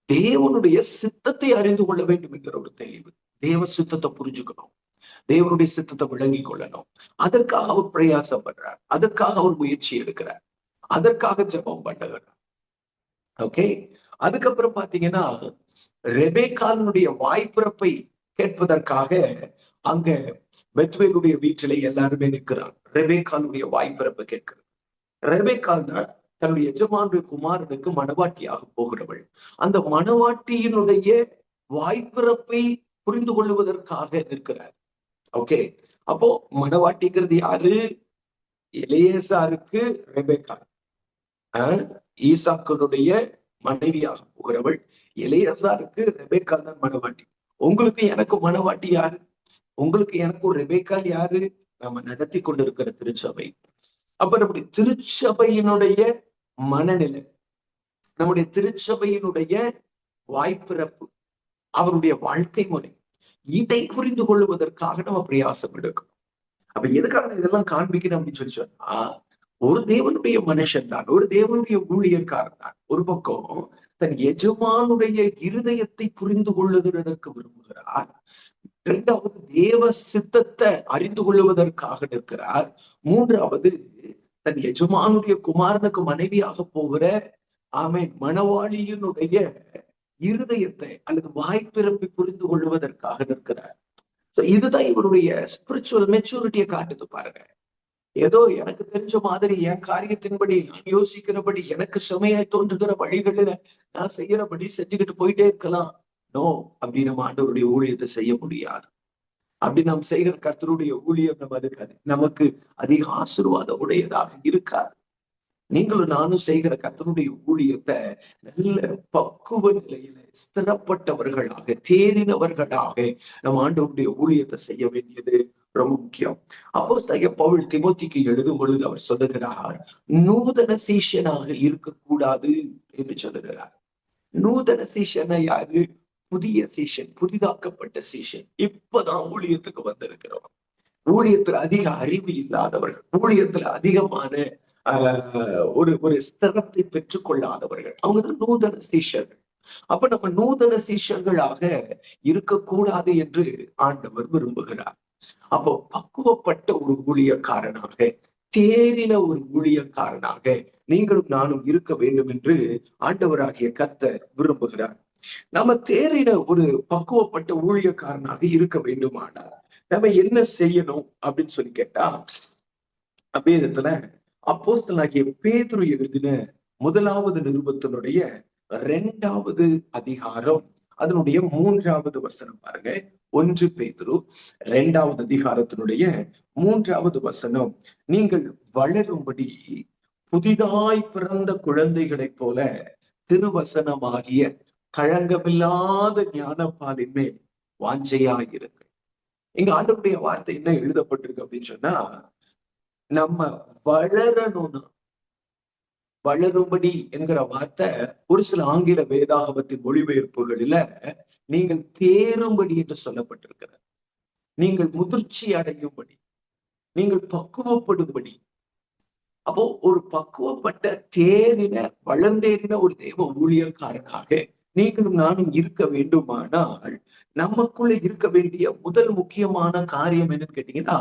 தேவனுடைய சித்தத்தை அறிந்து கொள்ள வேண்டும் என்கிற ஒரு தெளிவு. தேவ சித்தத்தை புரிஞ்சுக்கணும், தேவனுடைய சித்தத்தை விளங்கி கொள்ளணும். அதற்காக அவர் பிரயாசம் பண்றார், அதற்காக அவர் முயற்சி எடுக்கிறார், அதற்காக ஜெபம் பண்ணுகிறார். ஓகே. அதுக்கப்புறம் பாத்தீங்கன்னா ரெபேக்காளுடைய வாய்ப்பிறப்பை கேட்பதற்காக அங்க பெத்வேலுடைய வீட்டிலே எல்லாருமே நிற்கிறார். ரெபேக்காளுடைய வாய்ப்பிறப்பை கேட்கிறார். ரெபேக்காள் தான் தன்னுடைய எஜமானுடைய குமாரனுக்கு மணவாட்டியாக போகிறவள். அந்த மணவாட்டியினுடைய வாய்ப்பிறப்பை புரிந்து கொள்வதற்காக நிற்கிறார். ஓகே. அப்போ மணவாட்டிங்கிறது யாரு? எலியேசாருக்கு ரெபேக்காள், ஈசாக்கனுடைய மனைவியாக போகிறவள். எலியேசாருக்கு ரெபேக்காள் தான் மணவாட்டி. உங்களுக்கு எனக்கு மணவாட்டி யாரு? உங்களுக்கு எனக்கும் ரெபேக்காள் யாரு? நம்ம நடத்தி கொண்டிருக்கிற திருச்சபை. அப்ப நம்முடைய திருச்சபையினுடைய மனநிலை, நம்முடைய திருச்சபையினுடைய வாய்ப்பிறப்பு, அவருடைய வாழ்க்கை முறை, இதை புரிந்து கொள்வதற்காக நம்ம பிரயாசம் எடுக்கணும். அப்ப எதுக்காக இதெல்லாம் காண்பிக்கணும் அப்படின்னு சொல்லி சொன்னா, ஒரு தேவனுடைய மனுஷன் தான், ஒரு தேவனுடைய ஊழியக்காரன் தான் ஒரு பக்கம் தன் எஜமானுடைய இருதயத்தை புரிந்து கொள்ளுகிறதற்கு விரும்புகிறார். 2வது தேவ சித்தத்தை அறிந்து கொள்வதற்காக நிற்கிறார். 3வது தன் எஜமானுடைய குமாரனுக்கு மனைவியாக போகிற மணவாளியினுடைய இருதயத்தை அல்லது வாய்ப்பிறப்பை புரிந்து கொள்வதற்காக நிற்கிறார். இதுதான் இவருடைய ஸ்பிரிச்சுவல் மெச்சூரிட்டியை காட்டுது பாருங்க. ஏதோ எனக்கு தெரிஞ்ச மாதிரி என் காரியத்தின்படி நான் யோசிக்கிறபடி எனக்கு செமையாய் தோன்றுகிற வழிகளில நான் செய்யறபடி செஞ்சுக்கிட்டு போயிட்டே இருக்கலாம். நோ, அப்படி நம்ம ஆண்டவருடைய ஊழியத்தை செய்ய முடியாது. அப்படி நாம் செய்கிற கர்த்தருடைய ஊழியம் நமக்கு அதிக ஆசீர்வாதம் உடையதாக இருக்காது. நீங்களும் நானும் செய்கிற கர்த்தருடைய ஊழியத்தை நல்ல பக்குவ நிலையில ஸ்திரப்பட்டவர்களாக, தேறினவர்களாக நம்ம ஆண்டவருடைய ஊழியத்தை செய்ய வேண்டியது ரொம்ப முக்கியம். அப்போஸ்தலனாகிய பவுல் தீமோத்தேயுக்கு எழுதும் பொழுது அவர் சொல்லுகிறார், நூதன சீஷனாக இருக்கக்கூடாது என்று சொல்லுகிறார். நூதன சீஷனை யாரு? புதிய சீஷன், புதிதாக்கப்பட்ட சீஷன். இப்பதான் ஊழியத்துக்கு வந்திருக்கிறோம். ஊழியத்துல அதிக அறிவு இல்லாதவர்கள், ஊழியத்துல அதிகமான ஒரு ஸ்திரத்தை பெற்றுக் கொள்ளாதவர்கள், அவங்க நூதன சீஷர்கள். அப்ப நம்ம நூதன சீஷர்களாக இருக்கக்கூடாது என்று ஆண்டவர் விரும்புகிறார். அப்போ பக்குவப்பட்ட ஒரு ஊழியக்காரனாக, தேறின ஒரு ஊழியக்காரனாக நீங்களும் நானும் இருக்க வேண்டும் என்று ஆண்டவராகிய கர்த்தர் விரும்புகிறார். நம்ம தேறின ஒரு பக்குவப்பட்ட ஊழியக்காரனாக இருக்க வேண்டுமானால் நம்ம என்ன செய்யணும் அப்படின்னு சொல்லி கேட்டா, வேதத்துல அப்போஸ்தலனாகிய பேதுரு எழுதின 1வது நிருபத்தினுடைய 2வது அதிகாரம் அதனுடைய 3வது வசனம் பாருங்க. 1 பேதுரு 2வது அதிகாரத்தினுடைய 3வது வசனம், நீங்கள் வளரும்படி புதிதாய் பிறந்த குழந்தைகளைப் போல திருவசனமாகிய களங்கமில்லாத ஞானப்பாலின் மேல் வாஞ்சையாயிருங்கள். இங்க ஆண்டவருடைய வார்த்தை என்ன எழுதப்பட்டிருக்கு அப்படின்னு சொன்னா, நம்ம வளரணும்னா, வளரும்படி என்கிற வார்த்தை ஒரு சில ஆங்கில வேதாகமத்தின் மொழிபெயர்ப்புகளில நீங்கள் தேரும்படி என்று சொல்லப்பட்டிருக்கிறது. நீங்கள் முதிர்ச்சி அடையும்படி, நீங்கள் பக்குவப்படும்படி. அப்போ ஒரு பக்குவப்பட்ட தேறின, வளர்ந்தேறின ஒரு தேவ ஊழியக்காரனாக நீங்களும் நானும் இருக்க வேண்டுமானால் நமக்குள்ள இருக்க வேண்டிய முதல் முக்கியமான காரியம் என்னன்னு கேட்டீங்கன்னா,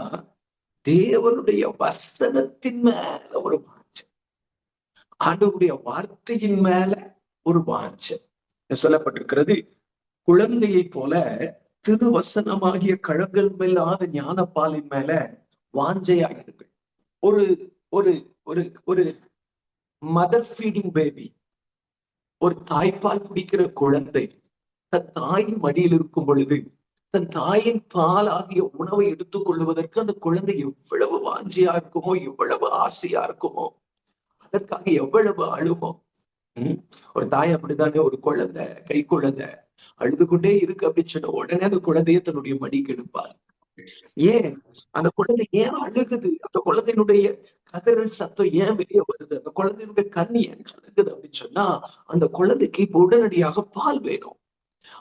தேவனுடைய வசனத்தின் மேல ஒரு வாஞ்சை, ஆண்டவருடைய வார்த்தையின் மேல ஒரு வாஞ்சை. சொல்லப்பட்டிருக்கிறது, குழந்தையை போல திருவசனமாகிய கழங்கள் மேலாத ஞானப்பாலின் மேல வாஞ்சையாயிருங்கள். ஒரு ஒரு ஒரு ஒரு மதர் ஃபீடிங் பேபி, ஒரு தாய்ப்பால் குடிக்கிற குழந்தை தன் தாயின் மடியில் இருக்கும் பொழுது தன் தாயின் பால் ஆகிய உணவை எடுத்துக் கொள்வதற்கு அந்த குழந்தை எவ்வளவு வாஞ்சியா இருக்குமோ, எவ்வளவு ஆசையா இருக்குமோ, அதற்காக எவ்வளவு அழுமோ. ஒரு தாய் அப்படித்தானே, ஒரு குழந்தை, கை குழந்தை அழுது கொண்டே இருக்கு அப்படின்னு சொன்ன உடனே அந்த குழந்தைய தன்னுடைய மடிக்கு எடுப்பார். ஏன் அந்த குழந்தை ஏன் அழுகுது, அந்த குழந்தையினுடைய கதறல் சத்தம் ஏன் வெளியே வருது, அந்த குழந்தையினுடைய கண்ணி ஏன் கலங்குது அப்படின்னு சொன்னா, அந்த குழந்தைக்கு இப்ப உடனடியாக பால் வேணும்.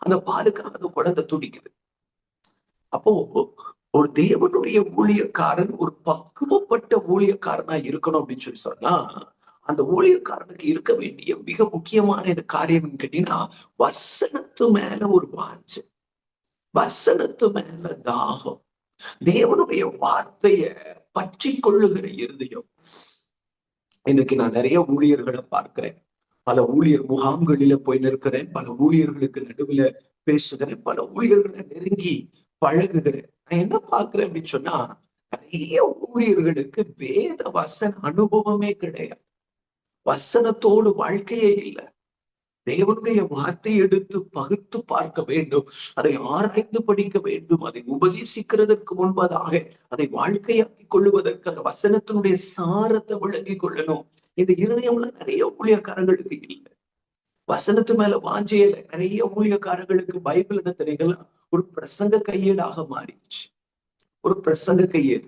அந்த பாலுக்காக அந்த குழந்தை துடிக்குது. அப்போ ஒரு தேவனுடைய ஊழியக்காரன் ஒரு பக்குவப்பட்ட ஊழியக்காரனா இருக்கணும் அப்படின்னு சொன்னா, அந்த ஊழியக்காரனுக்கு இருக்க வேண்டிய மிக முக்கியமான இந்த காரியம் கேட்டீங்கன்னா, வசனத்து மேல ஒரு வாஞ்சை, வசனத்து மேல தாகம், தேவனுடைய வார்த்தைய பற்றி கொள்ளுகிற இருதயம். இன்னைக்கு நான் நிறைய ஊழியர்களை பார்க்கிறேன். பல ஊழியர் முகாம்களில போய் நிற்கிறேன், பல ஊழியர்களுக்கு நடுவுல பேசுகிறேன், பல ஊழியர்களை நெருங்கி பழகுகிறேன். நான் என்ன பார்க்கிறேன் அப்படின்னு சொன்னா, நிறைய ஊழியர்களுக்கு வேத வசன அனுபவமே கிடையாது. வசனத்தோடு வாழ்க்கையே இல்லை. தேவனுடைய வார்த்தையை எடுத்து பகுத்து பார்க்க வேண்டும், அதை ஆராய்ந்து படிக்க வேண்டும், அதை உபதேசிக்கிறதற்கு முன்பதாக அதை வாழ்க்கையாக்கி கொள்ளுவதற்கு அந்த வசனத்தினுடைய சாரத்தை விளங்கி கொள்ளணும். இந்த இருதயம்ல நிறைய ஊழியக்காரங்களுக்கு இல்லை. வசனத்து மேல வாஞ்சையில நிறைய ஊழியக்காரர்களுக்கு பைபிள் என்ன தெரியுங்களா, ஒரு பிரசங்க கையேடாக மாறிடுச்சு. ஒரு பிரசங்க கையேடு.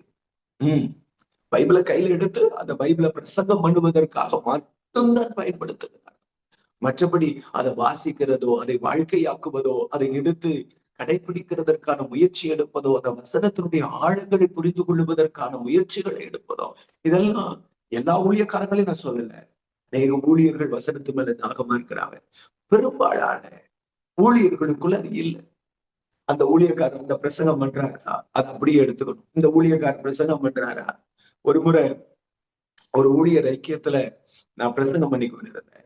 பைபிளை கையில எடுத்து அந்த பைபிளை பிரசங்கம் பண்ணுவதற்காக மட்டும்தான் பயன்படுத்துகிறார். மற்றபடி அதை வாசிக்கிறதோ, அதை வாழ்க்கையாக்குவதோ, அதை எடுத்து கடைபிடிக்கிறதற்கான முயற்சி எடுப்பதோ, அந்த வசனத்தினுடைய ஆழங்களை புரிந்து கொள்வதற்கான முயற்சிகளை எடுப்பதோ, இதெல்லாம் எல்லா ஊழியக்காரங்களையும் நான் சொல்லல. அநேக ஊழியர்கள் வசனத்து மேல தாகமா இருக்கிறாங்க. பெரும்பாலான ஊழியர்களுக்குள்ள அது இல்லை. அந்த ஊழியக்காரர் அந்த பிரசங்கம் பண்றாரா, அதை அப்படியே எடுத்துக்கணும். இந்த ஊழியக்காரர் பிரசங்கம் பண்றாரா, ஒரு முறை ஒரு ஊழியர் ஐக்கியத்துல நான் பிரசங்கம் பண்ணி கொண்டிருந்தேன்.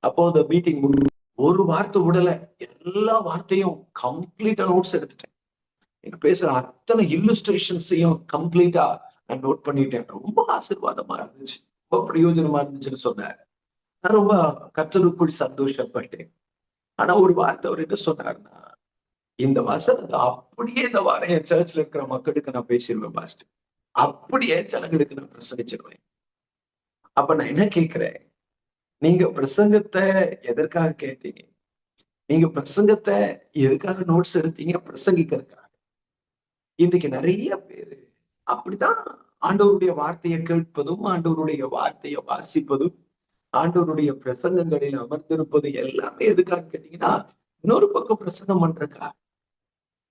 அப்போ அந்த மீட்டிங் ஒரு வார்த்தை விடல, எல்லா வார்த்தையும் கம்ப்ளீட்டா நோட்ஸ் எடுத்துட்டேன். நீங்க பேசுற அத்தனை இல்லுஸ்ட்ரேஷன்ஸையும் கம்ப்ளீட்டா நான் நோட் பண்ணிட்டேன். ரொம்ப ஆசீர்வாதமா இருந்துச்சு, ரொம்ப பிரயோஜனமா இருந்துச்சுன்னு சொன்னார். நான் ரொம்ப கர்த்தருக்குள் சந்தோஷப்பட்டேன். ஆனா ஒரு வார்த்தை அவர் என்ன சொன்னாருன்னா, இந்த வசனத்தை அப்படியே இந்த வாரம் என் சர்ச்ல இருக்கிற மக்களுக்கு நான் பேசிடுவேன் பாஸ்டர், அப்படியே ஜனங்களுக்கு நான் பிரசங்கிச்சிருவேன். அப்ப நான் என்ன கேட்கிறேன், நீங்க பிரசங்கத்தை எதற்காக கேட்டீங்க? நீங்க பிரசங்கத்தை எதுக்காக நோட்ஸ் எடுத்தீங்க? பிரசங்கிக்கிறதுக்காக. இன்றைக்கு நிறைய பேரு அப்படிதான் ஆண்டவருடைய வார்த்தையை கேட்பதும், ஆண்டவருடைய வார்த்தையை வாசிப்பதும், ஆண்டவருடைய பிரசங்கங்களில் அமர்ந்திருப்பது எல்லாமே எதுக்காக கேட்டீங்கன்னா, இன்னொரு பக்கம் பிரசங்கம் பண்றதுக்கா,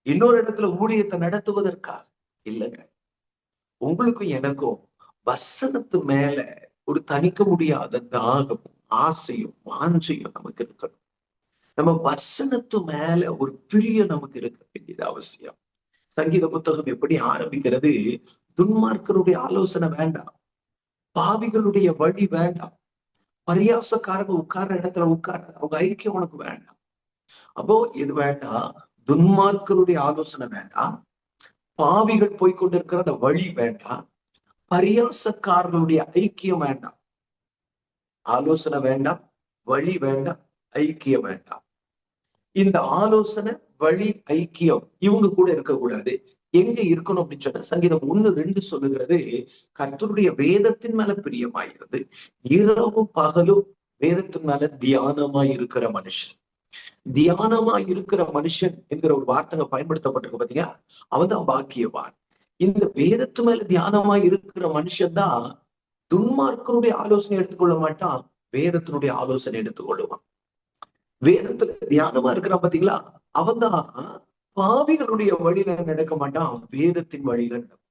இன்னொரு இடத்துல ஊழியத்தை நடத்துவதற்காக இல்லைங்க. உங்களுக்கும் எனக்கும் வசனத்து மேல ஒரு தணிக்க முடியாத தாகமும் ஆசையும் வாஞ்சையும் நமக்கு இருக்கணும். நம்ம வசனத்து மேல ஒரு பிரியம் நமக்கு இருக்க வேண்டியது அவசியம். சங்கீத புத்தகம் எப்படி ஆரம்பிக்கிறது, துன்மார்க்கருடைய ஆலோசனை வேண்டாம், பாவிகளுடைய வழி வேண்டாம், பரியாசக்காரங்க உட்கார்ற இடத்துல உட்கார அவங்க ஐக்கியம் உனக்கு வேண்டாம். அப்போ இது வேண்டாம், துன்மார்க்கருடைய ஆலோசனை வேண்டாம், பாவிகள் போய்கொண்டிருக்கிற அந்த வழி வேண்டாம், பரியாசக்காரர்களுடைய ஐக்கியம் வேண்டாம். ஆலோசனை வேண்டாம், வழி வேண்டாம், ஐக்கியம் வேண்டாம். இந்த ஆலோசனை, வழி, ஐக்கியம் இவங்க கூட இருக்கக்கூடாது. எங்க இருக்கணும் அப்படின்னு சொன்னா, சங்கீதம் 1:2 சொல்லுகிறது, கர்த்தருடைய வேதத்தின் மேல பிரியமாயிருது, இரவும் பகலும் வேதத்தின் மேல தியானமாய் இருக்கிற மனுஷன். தியானமா இருக்கிற மனுஷன் என்கிற ஒரு வார்த்தை பயன்படுத்தப்பட்டிருக்கு பாத்தீங்க, அவன் தான் பாக்கியவான். இந்த வேதத்து மேல தியானமா இருக்கிற மனுஷன் தான் துன்மார்க்கனுடைய ஆலோசனை எடுத்துக்கொள்ள மாட்டான், வேதத்தினுடைய ஆலோசனை எடுத்துக்கொள்ளுவான். வேதத்துல தியானமா இருக்கிறான் பாத்தீங்களா, அவன் தான் பாவிகளுடைய வழியில நடக்க மாட்டான், வேதத்தின் வழியில நடக்கும்.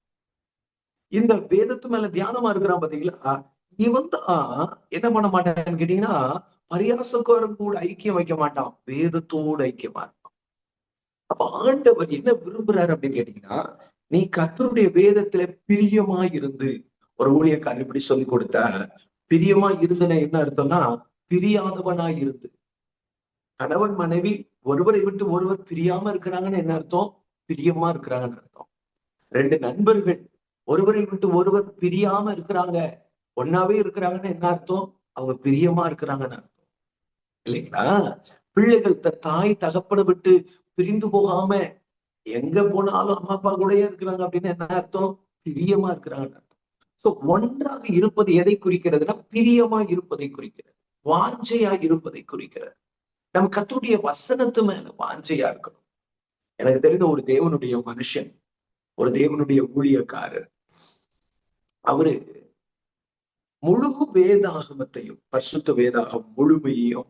இந்த வேதத்து மேல தியானமா இருக்கிறான் பாத்தீங்களா, இவன் தான் என்ன பண்ண மாட்டான்னு கேட்டீங்கன்னா, பரியாசக்காரன் கூட ஐக்கியம் வைக்க மாட்டான், வேதத்தோடு ஐக்கியமா இருப்பான். அப்ப ஆண்டவர் என்ன விரும்புறாரு அப்படின்னு கேட்டீங்கன்னா, நீ கர்த்தருடைய வேதத்துல பிரியமா இருந்து. ஒரு ஊழியக்காரர் இப்படி சொல்லி கொடுத்தா, பிரியமா இருந்தன என்ன அர்த்தம்னா, பிரியாதவனா இருந்து. கணவன் மனைவி ஒருவரை விட்டு ஒருவர் பிரியாம இருக்கிறாங்கன்னு என்ன அர்த்தம்? பிரியமா இருக்கிறாங்கன்னு அர்த்தம். ரெண்டு நண்பர்கள் ஒருவரை விட்டு ஒருவர் பிரியாம இருக்கிறாங்க, ஒன்னாவே இருக்கிறாங்கன்னு என்ன அர்த்தம்? அவங்க பிரியமா இருக்கிறாங்கன்னு அர்த்தம், இல்லைங்களா? பிள்ளைகள் தாய் தகப்பனை விட்டு பிரிந்து போகாம எங்க போனாலும் அம்மா அப்பா கூடயே இருக்கிறாங்க அப்படின்னு என்ன அர்த்தம்? பிரியமா இருக்கிறாங்கன்னு அர்த்தம். சோ ஒன்றாக இருப்பது எதை குறிக்கிறதுனா, பிரியமா இருப்பதை குறிக்கிறது, வாஞ்சையா இருப்பதை குறிக்கிறது. நம்ம கர்த்தருடைய வசனத்து மேல வாஞ்சையா இருக்கணும். எனக்கு தெரிந்த ஒரு தேவனுடைய மனுஷன், ஒரு தேவனுடைய ஊழியக்காரர், அவரு முழு வேதாகமத்தையும், பரிசுத்த வேதாகம் முழுமையும்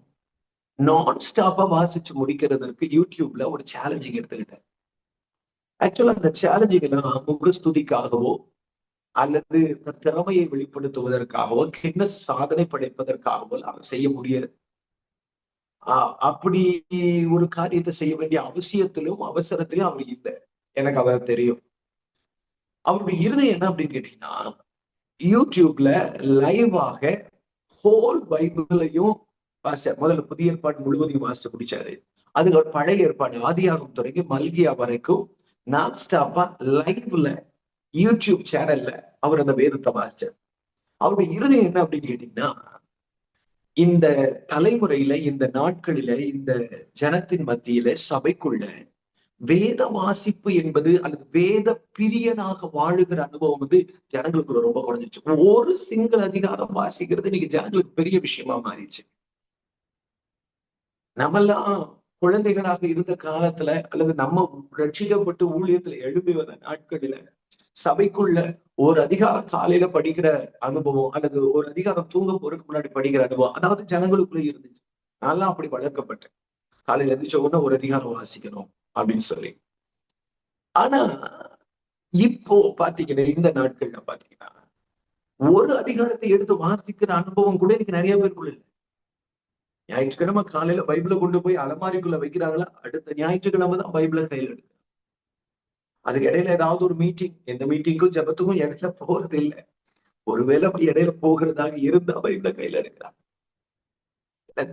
நான் ஸ்டாப்பா வாசிச்சு முடிக்கிறதற்கு யூடியூப்ல ஒரு சேலஞ்சிங் எடுத்துக்கிட்டேன். ஆக்சுவலா அந்த சேலஞ்சிங் எல்லாம் முகஸ்துதிக்காகவோ அல்லது திறமையை வெளிப்படுத்துவதற்காகவோ கின்னஸ் சாதனை படைப்பதற்காகவோ அவர் செய்ய முடியாது. அப்படி ஒரு காரியத்தை செய்ய வேண்டிய அவசியத்திலும் அவசரத்திலும் அவர் இல்லை, எனக்கு அவரை தெரியும். அவருடைய இருதயம் என்ன அப்படின்னு கேட்டீங்கன்னா, யூடியூப்ல லைவாக ஹோல் பைபிளையும் முதல்ல புதிய ஏற்பாடு முழுவதையும் வாசிச்சு முடிச்சாரு. அதுக்கு ஒரு பழைய ஏற்பாடு ஆதியாகமம் தொடங்கி மல்கியா வரைக்கும் நான் ஸ்டாப்பா லைவ்ல யூடியூப் சேனல்ல அவர் அந்த வேதத்தை வாசிச்சார். அவருடைய இருதயம் என்ன அப்படின்னு கேட்டீங்கன்னா, இந்த தலைமுறையில, இந்த நாட்களில, இந்த ஜனத்தின் மத்தியில, சபைக்குள்ள வேத வாசிப்பு என்பது அல்லது வேத பிரியனாக வாழுகிற அனுபவம் வந்து ஜனங்களுக்குள்ள ரொம்ப குறைஞ்சிச்சு. ஒரு சிங்கிள் அதிகாரம் வாசிக்கிறது இன்னைக்கு ஜனங்களுக்கு பெரிய விஷயமா மாறிடுச்சு. நம்மெல்லாம் குழந்தைகளாக இருந்த காலத்துல அல்லது நம்ம ரட்சிக்கப்பட்டு ஊழியத்துல எழுப்பி வந்த நாட்களில சபைக்குள்ள ஒரு அதிகாரம் காலையில படிக்கிற அனுபவம் அல்லது ஒரு அதிகாரம் தூங்க போறதுக்கு முன்னாடி படிக்கிற அனுபவம், அதாவது ஜனங்களுக்குள்ள இருந்துச்சு. நான்லாம் அப்படி வளர்க்கப்பட்டேன். காலையில எழுந்திரிச்ச உடனே ஒரு அதிகாரம் வாசிக்கணும் அப்படின்னு சொல்லி. ஆனா இப்போ பாத்தீங்கன்னா, இந்த நாட்கள்ல பாத்தீங்கன்னா ஒரு அதிகாரத்தை எடுத்து வாசிக்கிற அனுபவம் கூட எனக்கு நிறைய பேருக்குள்ள இல்லை. ஞாயிற்றுக்கிழமை காலையில பைபிளை கொண்டு போய் அலமாரிக்குள்ள வைக்கிறாங்களா, அடுத்த ஞாயிற்றுக்கிழமை தான் பைபிளை கையில் எடுக்கிறாங்க. அதுக்கு இடையில ஏதாவது ஒரு மீட்டிங், எந்த மீட்டிங்கும் ஜபத்துக்கும் இடையில போறது இல்லை. ஒருவேளை அப்படி இடையில போகிறதாக இருந்தா பைபிளை கையில எடுக்கிறாங்க.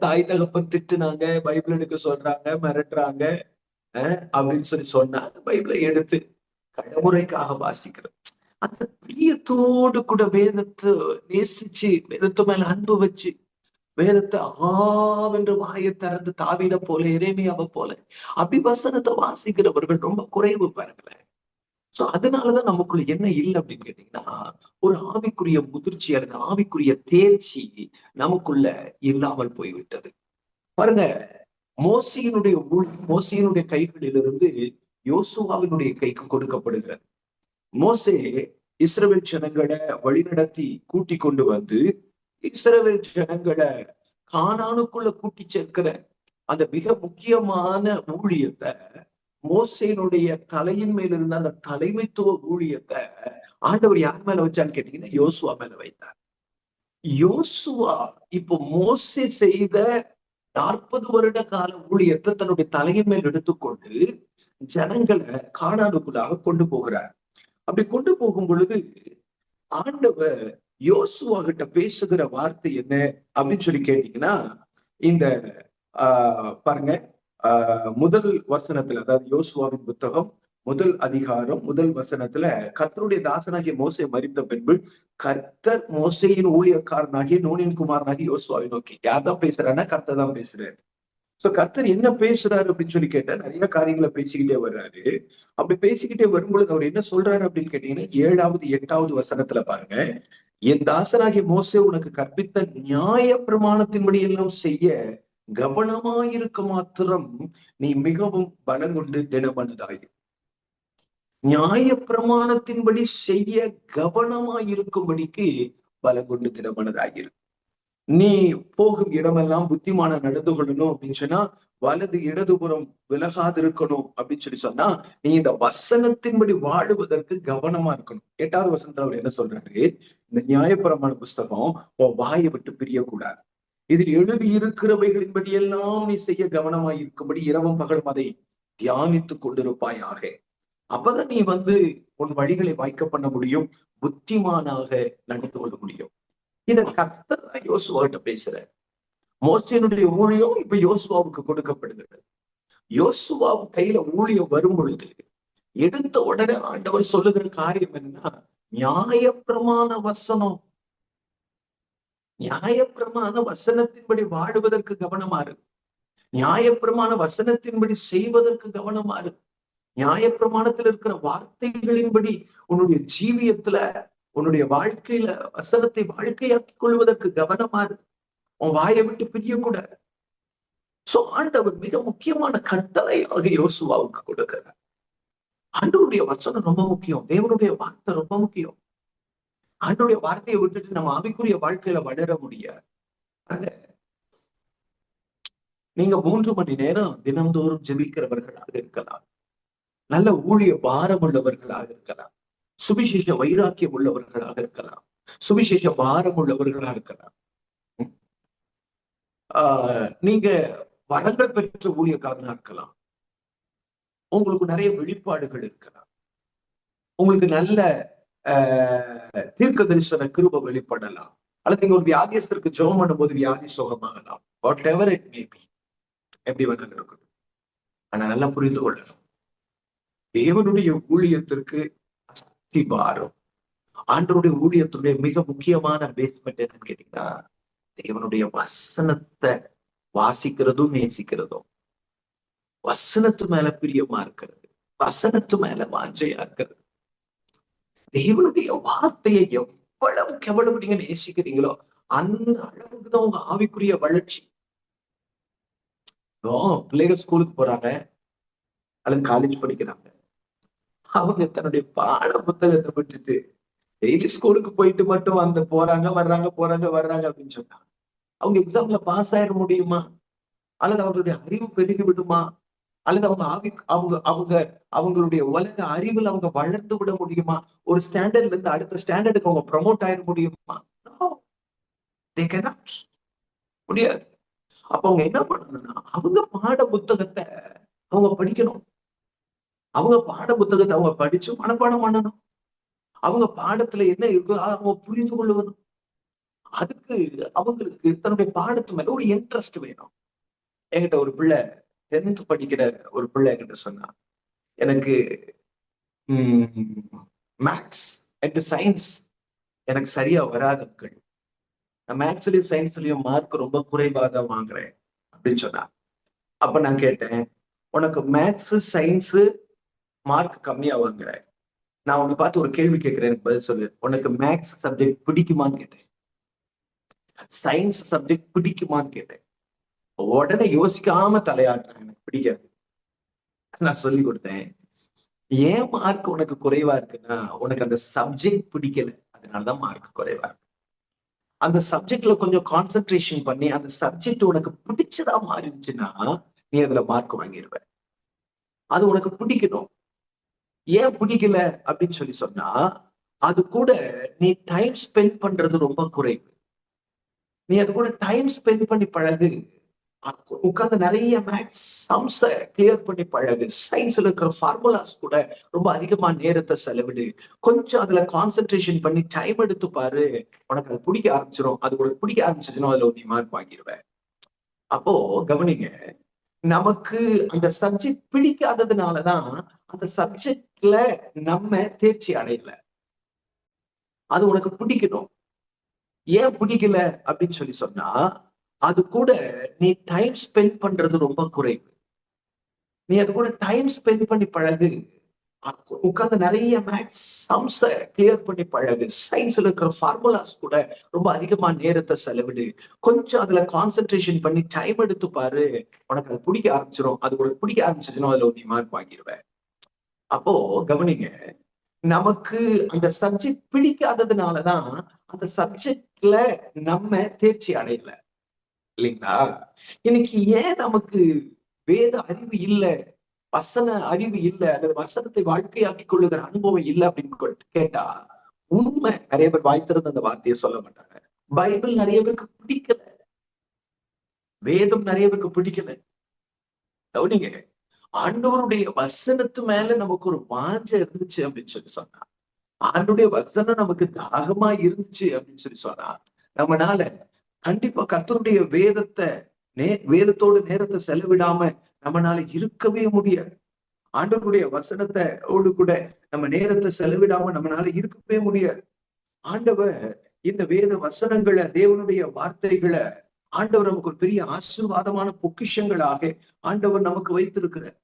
தாய் தகப்பன் திட்டுனாங்க, பைபிள் எடுக்க சொல்றாங்க, மிரட்டுறாங்க அப்படின்னு சொல்லி சொன்னாங்க, பைபிளை எடுத்து கடமுறைக்காக வாசிக்கிறோம். அந்த பிரியத்தோடு கூட வேதத்தை நேசிச்சு, வேதத்து மேல அன்பு வச்சு, வேதத்தை ஆவென்று வாயை திறந்து தாவீத போல, எரேமியாவை போல அப்படி வசனத்தை வாசிக்கிறவர்கள் ரொம்ப குறைவு பாருங்களேன். சோ அதனாலதான் நமக்குள்ள என்ன இல்லை அப்படின்னு கேட்டீங்கன்னா, ஒரு ஆவிக்குரிய முதிர்ச்சி அல்லது ஆவிக்குரிய தேர்ச்சி நமக்குள்ள இல்லாமல் போய்விட்டது. பாருங்க, மோசையினுடைய கைகளிலிருந்து யோசுவாவினுடைய கைக்கு கொடுக்கப்படுகிறது. மோசே இஸ்ரவேல் ஜனங்களை வழிநடத்தி கூட்டி கொண்டு வந்து இஸ்ரவேல் ஜனங்களை கானானுக்குள்ள கூட்டி சேர்க்கிற அந்த மிக முக்கியமான ஊழியத்தை, மோசேனுடைய தலையின் மேல இருந்த அந்த தலைமைத்துவ ஊழியத்தை ஆண்டவர் யார் மேல வச்சான்னு கேட்டீங்கன்னா, யோசுவா மேல வைத்தார். யோசுவா இப்போ மோசே செய்த 40 வருட கால ஊழியத்தை தன்னுடைய தலையின் மேல் எடுத்துக்கொண்டு ஜனங்களை கானானுக்குள்ளாக கொண்டு போகிறார். அப்படி கொண்டு போகும் பொழுது ஆண்டவர் யோசுவா கிட்ட பேசுகிற வார்த்தை என்ன அப்படின்னு சொல்லி கேட்டீங்கன்னா, இந்த பாருங்க, முதல் வசனத்துல, அதாவது யோசுவாவின் புத்தகம் முதல் அதிகாரம் முதல் வசனத்துல, கர்த்தருடைய தாசனாகிய மோசே மரித்த பின்பு கர்த்தர் மோசேயின் ஊழியக்காரனாகிய நூனின் குமாரனாகிய யோசுவாவை நோக்கி, யார்தான் பேசுறான்னா கர்த்தர் தான் பேசுறாரு. சோ கர்த்தர் என்ன பேசுறாரு அப்படின்னு சொல்லி கேட்டா, நிறைய காரியங்களை பேசிக்கிட்டே வர்றாரு. அப்படி பேசிக்கிட்டே வரும்பொழுது அவர் என்ன சொல்றாரு அப்படின்னு கேட்டீங்கன்னா, 7வது 8வது வசனத்துல பாருங்க, என் தாசனாகிய மோசே உனக்கு கற்பித்த நியாய பிரமாணத்தின்படி எல்லாம் செய்ய கவனமாயிருக்க மாத்திரம் நீ மிகவும் பலம் கொண்டு திடமனதாய். நியாய பிரமாணத்தின்படி செய்ய கவனமாயிருக்கும்படிக்கு பலம் கொண்டு திடமனதாயிரு. நீ போகும் இடமெல்லாம் புத்திமான நடந்து கொள்ளணும் அப்படின்னு சொன்னா, வலது இடதுபுறம் விலகாது இருக்கணும் அப்படின்னு சொல்லி சொன்னா, நீ இந்த வசனத்தின்படி வாழுவதற்கு கவனமா இருக்கணும். 8வது வசனத்துல அவர் என்ன சொல்றாரு, இந்த நியாயப்பிரமாண புஸ்தகம் உன் வாயை விட்டு பிரியக்கூடாது. இதில் எழுதியிருக்கிறவைகளின்படி எல்லாம் நீ செய்ய கவனமாய் இருக்கும்படி இரவும் பகலும் அதை தியானித்துக் கொண்டிருப்பாயாக. அப்பதான் நீ உன் வழிகளை வாய்க்க பண்ண முடியும், புத்திமானாக நடந்து கொள்ள முடியும். இத கர்த்தர் யோசுவாகிட்ட பேசுற. மோசேனுடைய ஊழியம் இப்ப யோசுவாவுக்கு கொடுக்கப்படுகிறது. யோசுவா கையில ஊழியம் வரும் பொழுது எடுத்த உடனே ஆண்டவர் சொல்லுகிற காரியம் என்னன்னா, நியாயப்பிரமாண வசனம், நியாயப்பிரமாண வசனத்தின்படி வாழுவதற்கு கவனமா இருக்கு. நியாயப்பிரமாண வசனத்தின்படி செய்வதற்கு கவனமா இருக்கு. நியாயப்பிரமாணத்தில் இருக்கிற வார்த்தைகளின்படி உன்னுடைய ஜீவியத்துல, உன்னுடைய வாழ்க்கையில வசனத்தை வாழ்க்கையாக்கி கொள்வதற்கு கவனமா இருக்கு. உன் வாயை விட்டு பிரியக்கூடாது. சோ ஆண்டவர் மிக முக்கியமான கட்டளையாக யோசுவாவுக்கு கொடுக்கிறார். ஆண்டவருடைய வசனம் ரொம்ப முக்கியம், தேவனுடைய வார்த்தை ரொம்ப முக்கியம். ஆண்டவருடைய வார்த்தையை விட்டுட்டு நம்ம ஆவிக்குரிய வாழ்க்கையில வளர முடியாது. நீங்க 3 மணி நேரம் தினந்தோறும் ஜெபிக்கிறவர்களாக இருக்கலாம், நல்ல ஊழிய பாரம் உள்ளவர்களாக இருக்கலாம், சுவிசேஷ வைராக்கியம் உள்ளவர்களாக இருக்கலாம், சுவிசேஷ பாரம் உள்ளவர்களாக இருக்கலாம். நீங்க வரங்கள் பெற்ற ஊழியக்காரனா இருக்கலாம், உங்களுக்கு நிறைய வெளிப்பாடுகள் இருக்கலாம், உங்களுக்கு நல்ல தீர்க்க தரிசன கிருபை வெளிப்படலாம், அல்லது நீங்க ஒரு வியாதியஸ்தருக்கு ஜெபம் பண்ணும்போது வியாதி சுகமாகலாம். Whatever it may be, எப்படி வேணாலும் இருக்கட்டும். ஆனா நல்லா புரிந்து கொள்ளணும், தேவனுடைய ஊழியத்திற்கு அஸ்திபாரம், ஆண்டவருடைய ஊழியத்துடைய மிக முக்கியமான பேஸ்மெண்ட் என்னன்னு கேட்டீங்கன்னா, தேவனுடைய வசனத்தை வாசிக்கிறதும் நேசிக்கிறதும், வசனத்து மேல பிரியமா இருக்கிறது, வசனத்து மேல வாஞ்சையா இருக்கிறது. தேவனுடைய வார்த்தையை எவ்வளவு நீங்க நேசிக்கிறீங்களோ அந்த அளவுக்குதான் உங்க ஆவிக்குரிய வளர்ச்சி. பிள்ளைகள் ஸ்கூலுக்கு போறாங்க அல்லது காலேஜ் படிக்கிறாங்க, அவங்க தன்னுடைய பாட புத்தகத்தை விட்டுட்டு டெய்லி ஸ்கூலுக்கு போயிட்டு மட்டும் போறாங்க வர்றாங்க அப்படின்னு சொன்னா அவங்க எக்ஸாம்ல பாஸ் ஆயிட முடியுமா? அல்லது அவங்களுடைய அறிவு பெருகி விடுமா? அல்லது அவங்களுடைய உலக அறிவில் அவங்க வளர்ந்து விட முடியுமா? ஒரு ஸ்டாண்டர்ட்ல இருந்து அடுத்த ஸ்டாண்டர்டுக்கு அவங்க ப்ரமோட் ஆயிட முடியுமா? முடியாது. அப்ப அவங்க என்ன பண்ணணும்னா, அவங்க பாட புத்தகத்தை அவங்க படிக்கணும். அவங்க பாட புத்தகத்தை அவங்க படிச்சு மனப்பாடம் பண்ணணும். அவங்க பாடத்துல என்ன இருக்கோ அவங்க புரிந்து கொள்ளுவதும். அதுக்கு அவங்களுக்கு தன்னுடைய பாடத்து மேல ஒரு இன்ட்ரெஸ்ட் வேணும். என்கிட்ட ஒரு பிள்ளை 10th படிக்கிற ஒரு பிள்ளை என்கிட்ட சொன்னா, எனக்கு மேக்ஸ் அண்ட் சயின்ஸ் எனக்கு சரியா வராதுங்கள், நான் மேக்ஸ்லயும் சயின்ஸ்லயும் மார்க் ரொம்ப குறைவாக தான் வாங்குறேன் அப்படின்னு சொன்னா. அப்ப நான் கேட்டேன், உனக்கு மேக்ஸ் சயின்ஸ் மார்க் கம்மியா வாங்குற, நான் உன்னை பார்த்து ஒரு கேள்வி கேட்கிறேன், எனக்கு பதில் சொல்லு. உனக்கு மேக்ஸ் சப்ஜெக்ட் பிடிக்குமான்னு கேட்டேன், சயின்ஸ் சப்ஜெக்ட் பிடிக்குமான்னு கேட்டேன். உடனே யோசிக்காம தலையாடுறேன், எனக்கு பிடிக்காது. நான் சொல்லி கொடுத்தேன், ஏன் மார்க் உனக்கு குறைவா இருக்குன்னா உனக்கு அந்த சப்ஜெக்ட் பிடிக்கல, அதனாலதான் மார்க் குறைவா இருக்கு. அந்த சப்ஜெக்ட்ல கொஞ்சம் கான்சென்ட்ரேஷன் பண்ணி அந்த சப்ஜெக்ட் உனக்கு பிடிச்சதா மாறிடுச்சுன்னா நீ அதுல மார்க் வாங்கிடுவ. அது உனக்கு பிடிக்கணும். ஏன் பிடிக்கல அப்படின்னு சொன்னா, அது கூட நீ டைம் ஸ்பெண்ட் பண்றது ரொம்ப குறைவு. நீ அது கூட டைம் ஸ்பெண்ட் பண்ணி பழகு. உட்கார்ந்து நிறைய மேக்ஸ் சம்ஸ கிளியர் பண்ணி பழகு. சயின்ஸ்ல இருக்கிற ஃபார்முலாஸ் கூட ரொம்ப அதிகமா நேரத்தை செலவிடு. கொஞ்சம் அதுல கான்சென்ட்ரேஷன் பண்ணி டைம் எடுத்து பாரு, உனக்கு அது பிடிக்க ஆரம்பிச்சிடும். அது உனக்கு பிடிக்க ஆரம்பிச்சிச்சுன்னா அதுல நீ மார்க் வாங்கிடுவ. அப்போ கவனிங்க, நமக்கு அந்த சப்ஜெக்ட் பிடிக்காததுனாலதான் அந்த சப்ஜெக்ட்ல நம்ம தேர்ச்சி அடையல. அது உனக்கு பிடிக்கணும். ஏன் பிடிக்கல அப்படின்னு சொன்னா, அது கூட நீ டைம் ஸ்பெண்ட் பண்றது ரொம்ப குறைவு. நீ அது கூட டைம் ஸ்பெண்ட் பண்ணி பழகு. உட்கார்ந்து நிறைய மேக்ஸ் சம்ஸ கிளியர் பண்ணி பழகு. சயின்ஸ்ல இருக்கிற ஃபார்முலாஸ் கூட ரொம்ப அதிகமா நேரத்தை செலவிடு. கொஞ்சம் அதுல கான்சென்ட்ரேஷன் பண்ணி டைம் எடுத்து பாரு, உனக்கு அது பிடிக்க ஆரம்பிச்சிடும். அது உனக்கு பிடிக்க ஆரம்பிச்சிச்சுன்னா அதுல நீ மார்க் வாங்கிடுவ. அப்போ கவனிங்க, நமக்கு அந்த சப்ஜெக்ட் பிடிக்காததுனாலதான் அந்த சப்ஜெக்ட்ல நம்ம தேர்ச்சி அடையல, இல்லைங்களா? இன்னைக்கு ஏன் நமக்கு வேத அறிவு இல்லை, வசன அறிவு இல்லை, அல்லது வசனத்தை வாழ்க்கையாக்கி கொள்ளுகிற அனுபவம் இல்லை அப்படின்னு கேட்டா, உண்மை நிறைய பேர் வாய்த்திருந்து அந்த வார்த்தையை சொல்ல மாட்டாங்க. பைபிள் நிறைய பேருக்கு பிடிக்கல. வேதம் நிறைய பேருக்கு பிடிக்கல. கவனிங்க, ஆண்டவருடைய வசனத்து மேல நமக்கு ஒரு வாஞ்சை இருந்துச்சு அப்படின்னு சொல்லி சொன்னா, ஆண்டுடைய வசனம் நமக்கு தாகமா இருந்துச்சு அப்படின்னு சொல்லி சொன்னா, நம்மனால கண்டிப்பா கர்த்தருடைய வேதத்தோடு நேரத்தை செலவிடாம நம்மனால இருக்கவே முடியாது. ஆண்டவருடைய வசனத்தோடு கூட நம்ம நேரத்தை செலவிடாம நம்மளால இருக்கவே முடியாது. ஆண்டவர் இந்த வேத வசனங்களை, தேவனுடைய வார்த்தைகளை ஆண்டவர் நமக்கு ஒரு பெரிய ஆசீர்வாதமான பொக்கிஷங்களாக ஆண்டவர் நமக்கு வைத்திருக்கிறார்.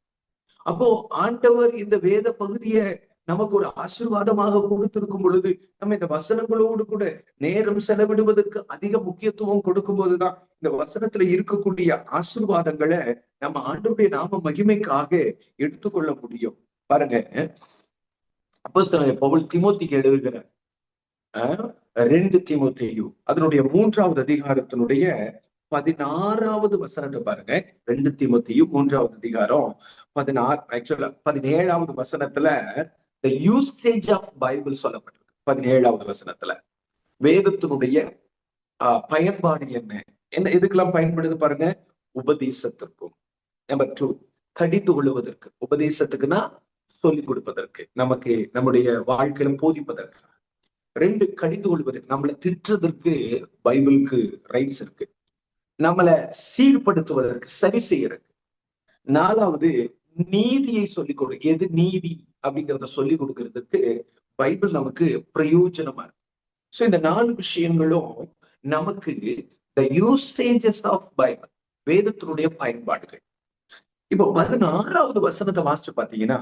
அப்போ ஆண்டவர் இந்த வேத பகுதியை நமக்கு ஒரு ஆசீர்வாதமாக கொடுத்திருக்கும் பொழுது, நம்ம இந்த வசனங்களோடு கூட நேரம் செலவிடுவதற்கு அதிக முக்கியத்துவம் கொடுக்கும் போதுதான் இந்த வசனத்துல இருக்கக்கூடிய ஆசீர்வாதங்களை நம்ம ஆண்டவருடைய நாம மகிமைக்காக எடுத்துக்கொள்ள முடியும். பாருங்க, அப்போஸ்தலனாகிய பவுல் தீமோத்தேயுக்கு எழுதுகிற 2 தீமோத்தேயு அதனுடைய 3வது அதிகாரத்தினுடைய 16வது வசனத்தை பாருங்க. 2 தீமோத்தேயு 3வது அதிகாரம் 17வது வசனத்துல the usage of பைபிள் சொல்லப்பட்டிருக்கு. 17வது வசனத்துல வேதத்தினுடைய பயன்பாடு என்ன எதுக்கெல்லாம் பயன்படுது பாருங்க. உபதேசத்திற்கும். நம்பர் 2, கடிந்து கொள்வதற்கு. உபதேசத்துக்குன்னா சொல்லிக் கொடுப்பதற்கு, நமக்கு நம்முடைய வாழ்க்கையில போதிப்பதற்கு. 2, கடிந்து கொள்வதற்கு, நம்மளை திட்டுறதற்கு பைபிளுக்கு ரைட்ஸ் இருக்கு. நம்மளை சீர்படுத்துவதற்கு, சரி செய்யறதுக்கு. 4வது, நீதியை சொல்லிக் கொடு. எது நீதி அப்படிங்கிறத சொல்லிக் கொடுக்கறதுக்கு பைபிள் நமக்கு பிரயோஜனமா இருக்கு. சோ இந்த 4 விஷயங்களும் நமக்கு the usages of பைபிள், வேதத்தினுடைய பயன்பாடுகள். இப்போ 16வது வசனத்தை வாசிச்சு பாத்தீங்கன்னா,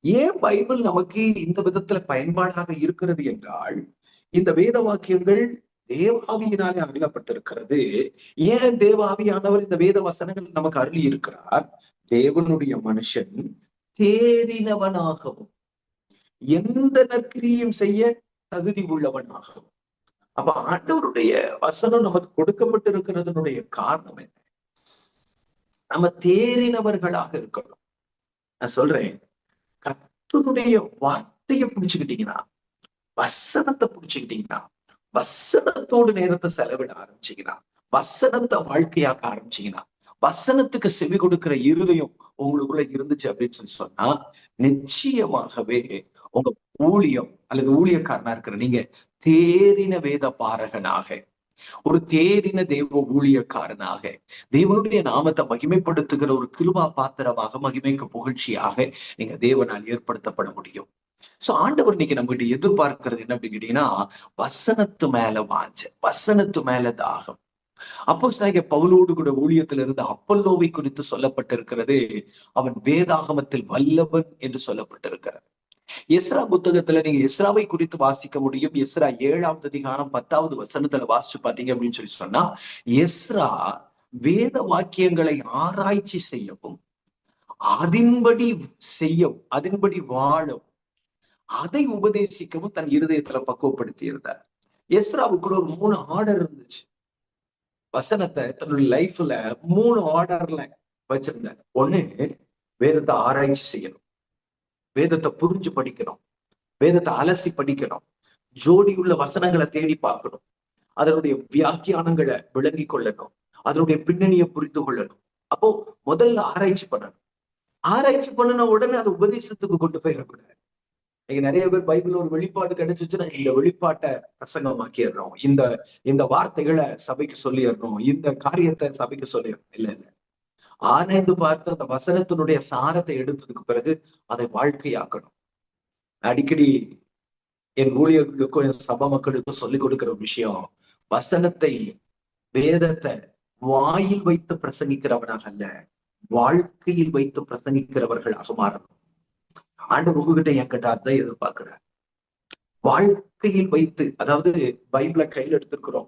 ஏன் பைபிள் நமக்கு இந்த விதத்துல பயன்பாடாக இருக்கிறது என்றால், இந்த வேத வாக்கியங்கள் தேவாவியினாலே அருளப்பட்டிருக்கிறது. ஏன் தேவாவியானவர் இந்த வேத வசனங்கள் நமக்கு அருளி இருக்கிறார்? தேவனுடைய மனுஷன் தேறினவனாகவும் எந்த நற்கிரியும் செய்ய தகுதி உள்ளவனாகவும். அப்ப ஆண்டவருடைய வசனம் நமக்கு கொடுக்கப்பட்டிருக்கிறதனுடைய காரணம் என்ன? நம்ம தேறினவர்களாக இருக்கணும். நான் சொல்றேன், கர்த்தருடைய வார்த்தையை பிடிச்சுக்கிட்டீங்கன்னா, வசனத்தை பிடிச்சுக்கிட்டீங்கன்னா, வசனத்தோடு நேரத்தை செலவிட ஆரம்பிச்சீங்கன்னா, வசனத்தை வாழ்க்கையாக்க ஆரம்பிச்சீங்கன்னா, வசனத்துக்கு செவி கொடுக்கிற இருதயம் உங்களுக்குள்ள இருந்துச்சு அப்படின்னு சொல்லி சொன்னா, நிச்சயமாகவே உங்க ஊழியம் அல்லது ஊழியக்காரனா இருக்கிற நீங்க தேறின வேத பாரகனாக, ஒரு தேறின தேவ ஊழியக்காரனாக, தேவனுடைய நாமத்தை மகிமைப்படுத்துகிற ஒரு கிருபா பாத்திரமாக, மகிமைக்கு புகழ்ச்சியாக நீங்க தேவனால் ஏற்படுத்தப்பட முடியும். சோ ஆண்டவர் இன்னைக்கு நம்மகிட்ட எதிர்பார்க்கிறது என்ன அப்படின்னு கேட்டீங்கன்னா, வசனத்து மேல வாஞ்ச, வசனத்து மேல தாகம். அப்போஸ்தலனாகிய பவுலோடு கூட ஊழியத்தில் இருந்த அப்பல்லோவை குறித்து சொல்லப்பட்டிருக்கிறது, அவன் வேதாகமத்தில் வல்லவன் என்று சொல்லப்பட்டிருக்கிறது. எஸ்ரா புத்தகத்துல நீங்க எஸ்ராவை குறித்து வாசிக்க முடியும். எஸ்ரா 7வது அதிகாரம் 10வது வசனத்துல வாசிச்சு பாத்தீங்க அப்படின்னு சொல்லி சொன்னா, எஸ்ரா வேத வாக்கியங்களை ஆராய்ச்சி செய்யவும், அதன்படி செய்யவும், அதன்படி வாழவும், அதை உபதேசிக்கவும் தன் இருதயத்துல பக்குவப்படுத்தி இருந்தார். எஸ்ராவுக்குள்ள ஒரு 3 ஆர்டர் இருந்துச்சு. வசனத்தை தன்னுடைய லைஃப்ல 3 ஆர்டர்ல வச்சிருந்தார். 1, வேதத்தை ஆராய்ச்சி செய்யணும், வேதத்தை புரிஞ்சு படிக்கணும், வேதத்தை அலசி படிக்கணும், ஜோடியுள்ள வசனங்களை தேடி பார்க்கணும், அதனுடைய வியாக்கியானங்களை விளங்கி கொள்ளணும், அதனுடைய பின்னணியை புரிந்து கொள்ளணும். அப்போ முதல்ல ஆராய்ச்சி பண்ணணும். ஆராய்ச்சி பண்ணின உடனே அதை உபதேசத்துக்கு கொண்டு போயிடக்கூடாது. நீங்க நிறைய பேர் பைபிள் ஒரு வெளிப்பாடு கிடைச்சிச்சுன்னா இந்த வெளிப்பாட்டை பிரசங்கமாக்கிடுறோம், இந்த வார்த்தைகளை சபைக்கு சொல்லிடணும், இந்த காரியத்தை சபைக்கு சொல்லிடணும். இல்ல இல்ல, ஆராய்ந்து பார்த்து அந்த வசனத்தினுடைய சாரத்தை எடுத்ததுக்கு பிறகு அதை வாழ்க்கையாக்கணும். அடிக்கடி என் ஊழியர்களுக்கும் என் சபை மக்களுக்கும் சொல்லிக் கொடுக்கிற ஒரு விஷயம், வசனத்தை, வேதத்தை வாயில் வைத்து பிரசங்கிக்கிறவனாக அல்ல, வாழ்க்கையில் வைத்து பிரசங்கிக்கிறவர்களாக மாறணும். ஆண்டவர் உங்ககிட்ட என்கிட்ட அதை எதிர்பார்க்கிறார். வாழ்க்கையில் வைத்து, அதாவது பைபிளை கையில் எடுத்திருக்கிறோம்,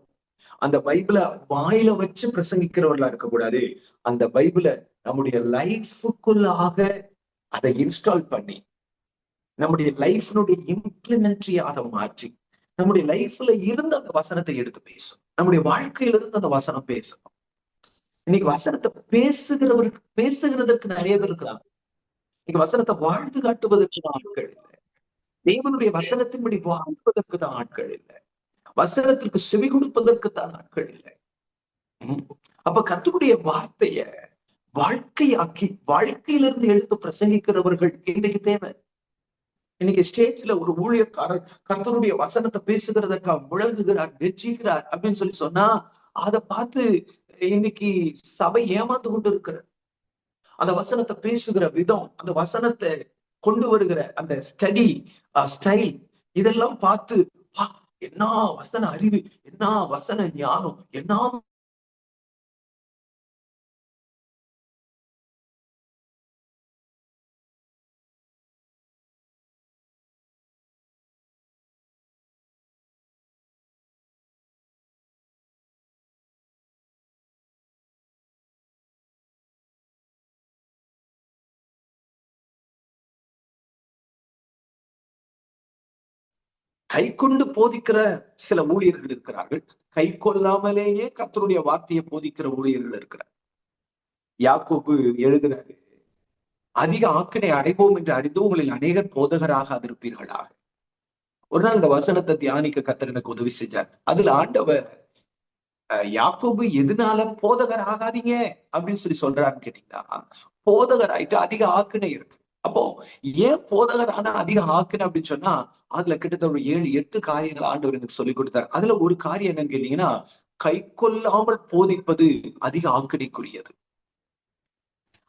அந்த பைபிளை வாயில வச்சு பிரசங்கிக்கிறவர்களா இருக்கக்கூடாது. அந்த பைபிளை நம்முடைய லைஃபுக்குள்ளாக அதை இன்ஸ்டால் பண்ணி, நம்முடைய லைஃபினுடைய இம்ப்ளிமெண்ட்ரியாக மாற்றி, நம்முடைய லைஃப்ல இருந்து அந்த வசனத்தை எடுத்து பேசும், நம்முடைய வாழ்க்கையில இருந்து அந்த வசனம் பேசணும். இன்னைக்கு வசனத்தை பேசுகிறதற்கு நிறைய பேர் இருக்கிறாங்க. இன்னைக்கு வசனத்தை வாழ்ந்து காட்டுவதற்கு தான் ஆட்கள் இல்லை. தேவனுடைய வசனத்தின்படி வாழ்வதற்கு தான் ஆட்கள் இல்லை. வசனத்திற்கு செவி கொடுப்பதற்கு தான் ஆட்கள் இல்லை. அப்ப கர்த்தருடைய வார்த்தைய வாழ்க்கையாக்கி வாழ்க்கையிலிருந்து எடுத்து பிரசங்கிக்கிறவர்கள் இன்னைக்கு தேவை. இன்னைக்கு ஸ்டேஜ்ல ஒரு ஊழியக்காரர் கர்த்தருடைய வசனத்தை பேசுகிறதற்காக முழங்குகிறார், வெற்றிக்கிறார் அப்படின்னு சொன்னா அதை பார்த்து இன்னைக்கு சபை ஏமாந்து கொண்டு இருக்கிறது. அந்த வசனத்தை பேசுகிற விதம், அந்த வசனத்தை கொண்டு வருகிற அந்த ஸ்டடி ஸ்டைல், இதெல்லாம் பார்த்து என்ன வசன அறிவு, என்ன வசன ஞானம், என்ன கை கொண்டு போதிக்கிற சில ஊழியர்கள் இருக்கிறார்கள், கை கொள்ளாமலேயே கர்த்தருடைய வார்த்தையை போதிக்கிற ஊழியர்கள் இருக்கிறார். யாக்கோபு எழுதுறாரு, அதிக ஆக்கினை அடைவோம் என்று அறிந்து உங்களில் அநேகர் போதகராக இருப்பீர்களாக. ஒரு நாள் இந்த வசனத்தை தியானிக்க கர்த்தர் எனக்கு உதவி செஞ்சார். அதுல ஆண்டவர் யாக்கோபு எதனால போதகர் ஆகாதீங்க அப்படின்னு சொல்றாருன்னு கேட்டீங்கன்னா, போதகர் ஆயிட்டு அதிக ஆக்கினை இருக்கு. அப்போ ஏன் போதகர் ஆனா அதிக ஆக்கினை அப்படின்னு சொன்னா, அதுல கிட்டத்தட்ட ஒரு 7-8 காரியங்கள் ஆண்டவர் எனக்கு சொல்லி கொடுத்தாரு. அதுல ஒரு காரியம் என்னன்னு கேட்டீங்கன்னா, கை கொள்ளாமல் போதிப்பது அதிக ஆக்கினைக்குரியது.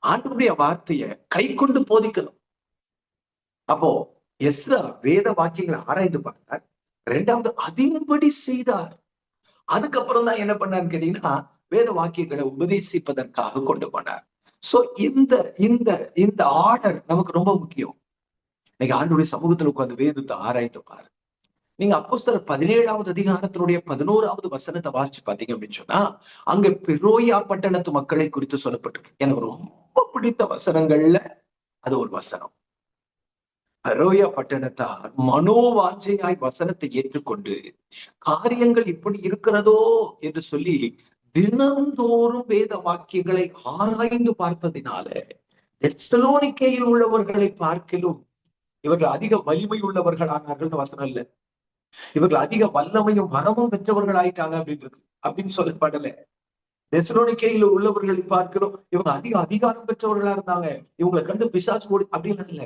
ஆண்டவருடைய வார்த்தைய கை கொண்டு போதிக்கணும். அப்போ எஸ்ரா வேத வாக்கியங்களை ஆராய்ந்து பார்த்தார், 2வது அதின்படி செய்தார். அதுக்கப்புறம் தான் என்ன பண்ணாருன்னு கேட்டீங்கன்னா, வேத வாக்கியங்களை உபதேசிப்பதற்காக கொண்டு போனார். சோ இந்த இந்த இந்த ஆர்டர் நமக்கு ரொம்ப முக்கியம். இன்னைக்கு ஆண்டவருடைய சமூகத்துல உட்கார்ந்து வேதத்தை ஆராய்ந்து பாரு. நீங்க அப்போஸ்தலர் 17வது அதிகாரத்தினுடைய 11வது வசனத்தை வாசிச்சு பாத்தீங்க அப்படின்னு சொன்னா, அங்க பெரோயா பட்டணத்து மக்களை குறித்து சொல்லப்பட்டிருக்கு. எனக்கு ரொம்ப பிடித்த வசனங்கள்ல அது ஒரு வசனம். பெரோயா பட்டணத்தார் மனோவாஞ்சையாய் வசனத்தை ஏற்றுக்கொண்டு காரியங்கள் இப்படி இருக்கிறதோ என்று சொல்லி தினந்தோறும் வேத வாக்கியங்களை ஆராய்ந்து பார்த்ததினால தெசலோனிக்கேயில் உள்ளவர்களை பார்க்கிலும் இவர்கள் அதிக வலிமை உள்ளவர்கள் ஆனார்கள் வசனம் இல்ல, இவர்கள் அதிக வல்லமையும் வரமும் பெற்றவர்கள் ஆயிட்டாங்க அப்படின்னு சொல்லப்படல. தெசலோனிக்கேயில் உள்ளவர்களை பார்க்கிறோம், இவங்க அதிக அதிகாரம் பெற்றவர்களா இருந்தாங்க, இவங்களை கண்டு பிசாசு ஓடி அப்படின்னு இல்ல.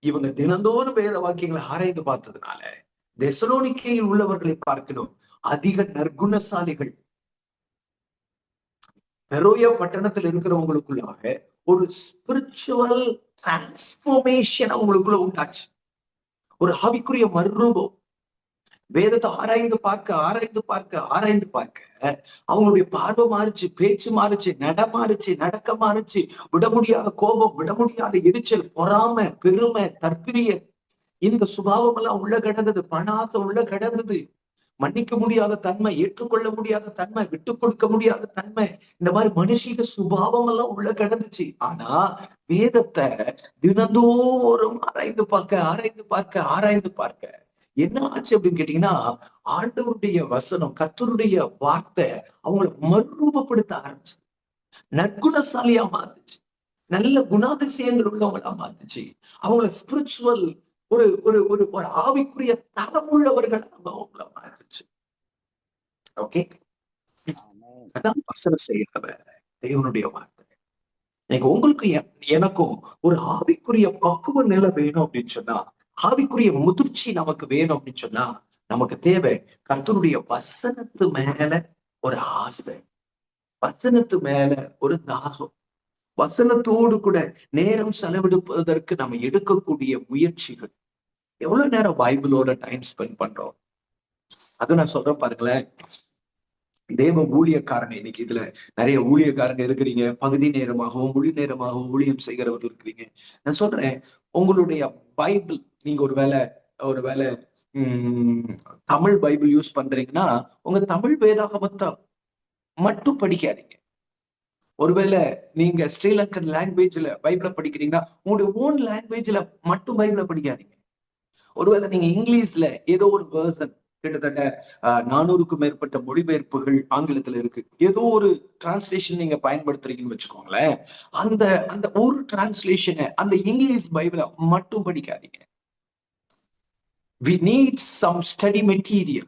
இவங்க தினந்தோறும் வேத வாக்கியங்களை ஆராய்ந்து பார்த்ததுனால தெசலோனிக்கேயில் உள்ளவர்களை பார்க்கிறோம் அதிக நற்குணசாலிகள். பெரோயா பட்டணத்தில் இருக்கிறவங்களுக்குள்ளாக ஒரு ஸ்பிரிச்சுவல் டிரான்ஸ்பர்மேஷன் அவங்களுக்குள்ள உண்டாச்சு. ஒரு ஆவிக்குரிய மறுரூபம். வேதத்தை ஆராய்ந்து பார்க்க அவங்களுடைய பார்வை மாறுச்சு, பேச்சு மாறுச்சு, நடக்க மாறுச்சு. விட முடியாத கோபம், விட முடியாத எரிச்சல், பொறாமை, பெருமை, தற்பிரிய, இந்த சுபாவம் எல்லாம் உள்ள கிடந்தது. பணாசை உள்ள கிடந்தது. மன்னிக்க முடியாத தன்மை, ஏற்றுக்கொள்ள முடியாத தன்மை, விட்டு கொடுக்க முடியாத தன்மை, இந்த மாதிரி மனுஷிக சுபாவம் எல்லாம் உள்ள கிடந்துச்சு. ஆனா வேதத்தை தினந்தோறும் ஆராய்ந்து பார்க்க என்ன ஆச்சு அப்படின்னு கேட்டீங்கன்னா, ஆண்டவருடைய வசனம், கர்த்தருடைய வார்த்தை அவங்களை மறுரூபப்படுத்த ஆரம்பிச்சு, நற்குணசாலியா மாத்துச்சு, நல்ல குணாதிசயங்கள் உள்ளவங்களா மாத்துச்சு, அவங்களை ஸ்பிரிச்சுவல் ஒரு ஒரு ஒரு ஒரு ஆவிக்குரிய தரம் உள்ளவர்கள் அவங்கள மாத்துச்சு. ஓகே, அதான் வசனம் செய்யறவர் தேவனுடைய வார்த்தை. இன்னைக்கு உங்களுக்கு எனக்கும் ஒரு ஆவிக்குரிய பக்குவ நிலை வேணும் அப்படின்னு சொன்னா, ஆவிக்குரிய முதிர்ச்சி நமக்கு வேணும் அப்படின்னு சொன்னா, நமக்கு தேவை கர்த்தருடைய வசனத்து மேல ஒரு ஆசை, வசனத்து மேல ஒரு தாகம், வசனத்தோடு கூட நேரம் செலவிடுவதற்கு நம்ம எடுக்கக்கூடிய முயற்சிகள். எவ்வளவு நேரம் பைபிளோட டைம் ஸ்பெண்ட் பண்றோம்? அது நான் சொல்றேன் பாருங்களேன், தேவ ஊழியக்காரங்க, இன்னைக்கு இதுல நிறைய ஊழியக்காரங்க இருக்கிறீங்க, பகுதி நேரமாகவும் முழு நேரமாகவும் ஊழியம் செய்கிறவர்கள் இருக்கிறீங்க. நான் சொல்றேன், உங்களுடைய பைபிள், நீங்க ஒருவேளை தமிழ் பைபிள் யூஸ் பண்றீங்கன்னா உங்க தமிழ் வேதாகமத்தை மட்டும் படிக்காதீங்க. ஒருவேளை நீங்க ஸ்ரீலங்கன் லாங்குவேஜ்ல பைபிளை படிக்கிறீங்கன்னா உங்களுடைய ஓன் லாங்குவேஜ்ல மட்டும் பைபிளை படிக்காதீங்க. ஒருவேளை நீங்க இங்கிலீஷ்ல ஏதோ ஒரு வேர்சன், கிட்டத்தட்ட 400க்கும் மேற்பட்ட மொழிபெயர்ப்புகள் ஆங்கிலத்துல இருக்கு, ஏதோ ஒரு டிரான்ஸ்லேஷன் நீங்க பயன்படுத்துறீங்கன்னு வச்சுக்கோங்களேன், அந்த அந்த ஒரு டிரான்ஸ்லேஷனை, அந்த இங்கிலீஷ் பைபிளை மட்டும் படிக்காதீங்க. We need some study material.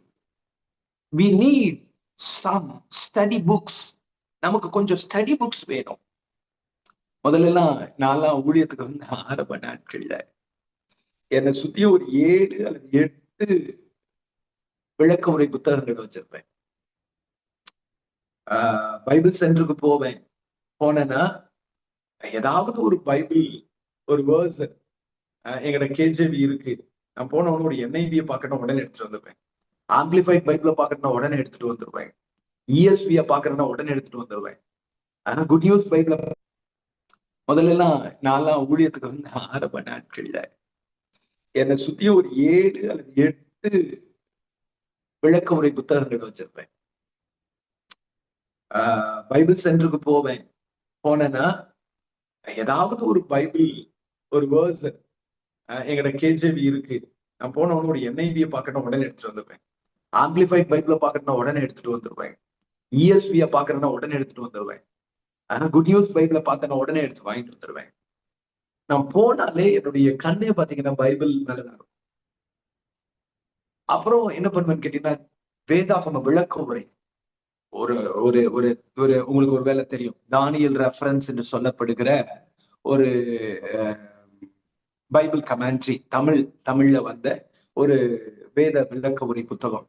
We need some study books. நமக்கு கொஞ்சம் ஸ்டடி புக்ஸ் வேணும். முதல்ல எல்லாம் நான்லாம் ஊழியத்துக்கு வந்து ஆரம்ப நாட்கள்ல என்னை சுத்தி ஒரு 7 அல்லது 8 விளக்க உரை புத்தகங்கள் வச்சிருப்பேன். பைபிள் சென்டருக்கு போனேன்னா ஏதாவது ஒரு பைபிள் ஒரு வேர்ஸ் எங்கட கேஜேவி இருக்கு, நான் போனவன ஒரு NIV பாக்கணும் உடனே எடுத்துட்டு வந்துருவேன். ஆம்பிளிஃபைட் பைபிள பாக்கணும்னா உடனே எடுத்துட்டு வந்துருவேன். ESV பாக்கணும்னா உடனே எடுத்துட்டு வந்துருவேன். ஆனா குட் நியூஸ் பைபிள முதல்ல எல்லாம் நான்லாம் ஊழியத்துக்கு வந்து ஆரம்ப நாட்கள்ல என்னை சுத்தி ஒரு 7 அல்லது 8 விளக்க உரை புத்தகங்கள் வச்சிருப்பேன். பைபிள் சென்டருக்கு போனேன்னா ஏதாவது ஒரு பைபிள் ஒரு வேர்ஸ் எங்கட கேஜேவி இருக்கு, நான் போனவன ஒரு NIV பாக்கணும் உடனே எடுத்துட்டு வந்துருவேன். ஆம்பிளிஃபைட் பைபிள பாக்கணும்னா உடனே எடுத்துட்டு வந்துருவேன். ESV பாக்கணும்னா உடனே எடுத்துட்டு வந்துருவேன். ஆனா குட் நியூஸ் பைபிள பார்த்தேன்னா உடனே எடுத்து வாங்கிட்டு வந்துருவேன். நான் போனாலே என்னுடைய கண்ணே பாத்தீங்கன்னா பைபிள் மேலதான் இருக்கும். அப்புறம் என்ன பண்ணுவேன்னு கேட்டீங்கன்னா, வேதாகம விளக்க உரை ஒரு ஒரு ஒரு ஒரு உங்களுக்கு ஒரு வேலை தெரியும், தானியல் ரெஃபரன்ஸ் என்று சொல்லப்படுகிற ஒரு பைபிள் கமெண்ட்ரி தமிழ்ல வந்த ஒரு வேத விளக்க உரை புத்தகம்.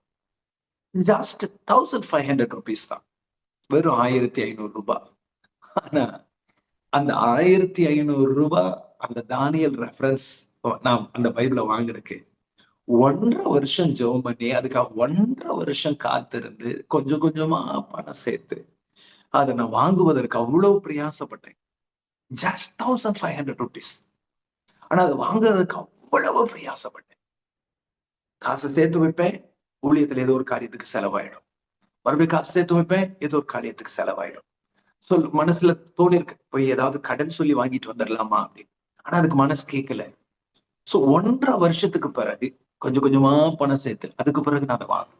ஜஸ்ட் 1500 rupees தான், வெறும் 1500 ரூபாய். ஆனா அந்த 1500 ரூபாய் அந்த தானியல் ரெஃபரன்ஸ் நான் அந்த பைபிளை வாங்குறதுக்கு 1.5 வருஷம் ஜெபம் பண்ணி, அதுக்காக 1.5 வருஷம் காத்திருந்து கொஞ்சம் கொஞ்சமா பணம் சேர்த்து அதை நான் வாங்குவதற்கு அவ்வளவு பிரயாசப்பட்டேன். Just 1500 rupees. ஆனா அது வாங்குறதுக்கு அவ்வளவு பிரயாசப்பட்டேன். காசு சேர்த்து வைப்பேன், ஊழியத்துல ஏதோ ஒரு காரியத்துக்கு செலவாயிடும். மறுபடியும் காசு சேர்த்து வைப்பேன், ஏதோ ஒரு காரியத்துக்கு செலவாயிடும். மனசுல தோணி இருக்கு, போய் ஏதாவது கடன் சொல்லி வாங்கிட்டு வந்துடலாமா அப்படின்னு. ஆனா அதுக்கு மனசு கேட்கல. 1.5 வருஷத்துக்கு பிறகு கொஞ்சம் கொஞ்சமா பணம் சேர்த்து அதுக்கு பிறகு நான் வாங்க.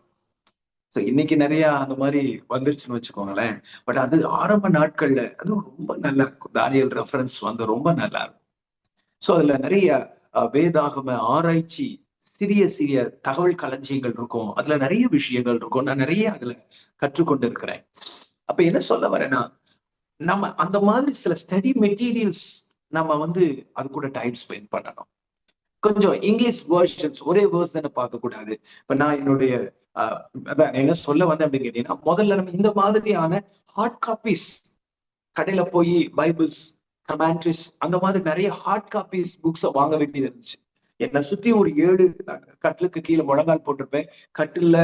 இன்னைக்கு நிறைய அந்த மாதிரி வந்துருச்சுன்னு வச்சுக்கோங்களேன். பட் அது ஆரம்ப நாட்கள்ல அது ரொம்ப நல்லா இருக்கும். தானியல் ரெஃபரன்ஸ் வந்து ரொம்ப நல்லா இருக்கும். அதுல நிறைய வேதாகம ஆராய்ச்சி சிறிய சிறிய தகவல் களஞ்சியங்கள் இருக்கும். அதுல நிறைய விஷயங்கள் இருக்கும். நான் நிறைய அதுல கற்றுக்கொண்டு இருக்கிறேன். அப்ப என்ன சொல்ல வரேன்னா, நம்ம அந்த மாதிரி சில ஸ்டடி மெட்டீரியல்ஸ் நம்ம வந்து அது கூட டைம் ஸ்பெண்ட் பண்ணணும். கொஞ்சம் இங்கிலீஷ் வேர்ஷன்ஸ் ஒரே வேர்ஷனை பார்க்க கூடாது. இப்ப நான் என்னுடைய அதான் என்ன சொல்ல வந்தேன் அப்படின்னு கேட்டீங்கன்னா, முதல்ல நம்ம இந்த மாதிரியான ஹார்ட் காப்பீஸ் கடையில போய் பைபிள்ஸ் கமெண்ட்ரிஸ் அந்த மாதிரி நிறைய ஹார்ட் காப்பீஸ் புக்ஸை வாங்க வேண்டியது இருந்துச்சு. என்னை சுத்தி ஒரு 7 கட்டிலுக்கு கீழே முழங்கால் போட்டிருப்பேன். கட்டில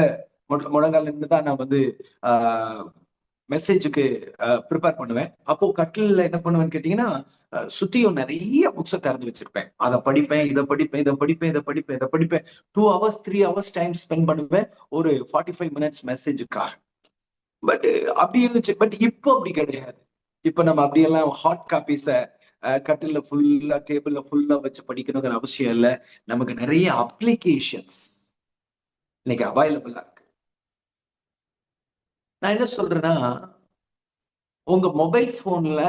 முழங்கால் இருந்துதான் நான் வந்து மெசேஜுக்கு ப்ரிப்பேர் பண்ணுவேன். அப்போ கட்டில என்ன பண்ணுவேன்னு கேட்டீங்கன்னா, சுத்தியும் நிறைய புக்ஸை திறந்து வச்சிருப்பேன். அதை படிப்பேன், இதை படிப்பேன், இதை படிப்பேன், இதை படிப்பேன், இதை படிப்பேன். 2 hours 3 hours டைம் ஸ்பெண்ட் பண்ணுவேன் ஒரு 45 minutes மெசேஜுக்காக. பட் அப்படி இருந்துச்சு. பட் இப்போ அப்படி கிடையாது. இப்ப நம்ம அப்படியெல்லாம் ஹாட் காப்பீஸ கட்டில ஃபுல்லா டேபிள்ல ஃபுல்லா வச்சு படிக்கணுங்கிற அவசியம் இல்லை. நமக்கு நிறைய அப்ளிகேஷன்ஸ் இன்னைக்கு அவைலபிளா இருக்கு. நான் என்ன சொல்றேன்னா, உங்க மொபைல் போன்ல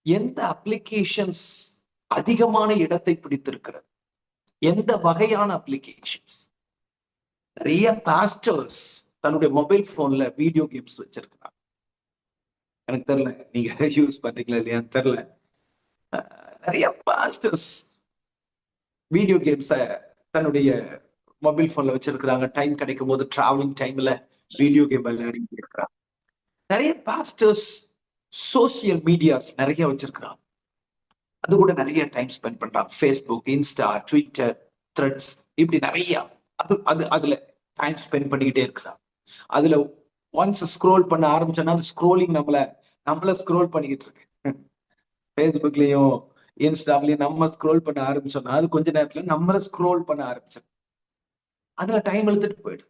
எந்த அப்ளிகேஷன்ஸ் அதிகமான இடத்தை பிடித்திருக்கிறது? எந்த வகையான அப்ளிகேஷன்ஸ்? நிறைய பாஸ்டர்ஸ் தன்னுடைய மொபைல் போன்ல வீடியோ கேம்ஸ் வச்சிருக்கிறாங்க. எனக்கு தெரியல நீங்க யூஸ் பண்றீங்களா இல்லையான்னு தெரியல. நிறைய பாஸ்டர்ஸ் வீடியோ கேம்ஸ தன்னுடைய மொபைல் போன்ல வச்சிருக்கிறாங்க. டைம் கிடைக்கும் போது டிராவலிங் டைம்ல வீடியோ கேம் விளையாடிட்டு இருக்கிறாங்க. நிறைய பாஸ்டர்ஸ் சோசியல் மீடியாஸ் நிறைய வச்சிருக்கிறாங்க. அது கூட நிறைய டைம் ஸ்பெண்ட் பண்றாங்க. ஃபேஸ்புக், இன்ஸ்டா, ட்விட்டர், த்ரெட்ஸ், இப்படி நிறைய அதுல டைம் ஸ்பெண்ட் பண்ணிக்கிட்டே இருக்கிறாங்க. அதுல ஒன்ஸ் ஸ்க்ரோல் பண்ண ஆரம்பிச்சோன்னா அது ஸ்க்ரோலிங் நம்மள ஸ்க்ரோல் பண்ணிக்கிட்டு இருக்கு. ஃபேஸ்புக்லயும் இன்ஸ்டாவிலையும் நம்ம ஸ்க்ரோல் பண்ண ஆரம்பிச்சோம்னா அது கொஞ்ச நேரத்துல நம்மள ஸ்க்ரோல் பண்ண ஆரம்பிச்சோம். அதுல டைம் எடுத்துட்டு போயிடுது.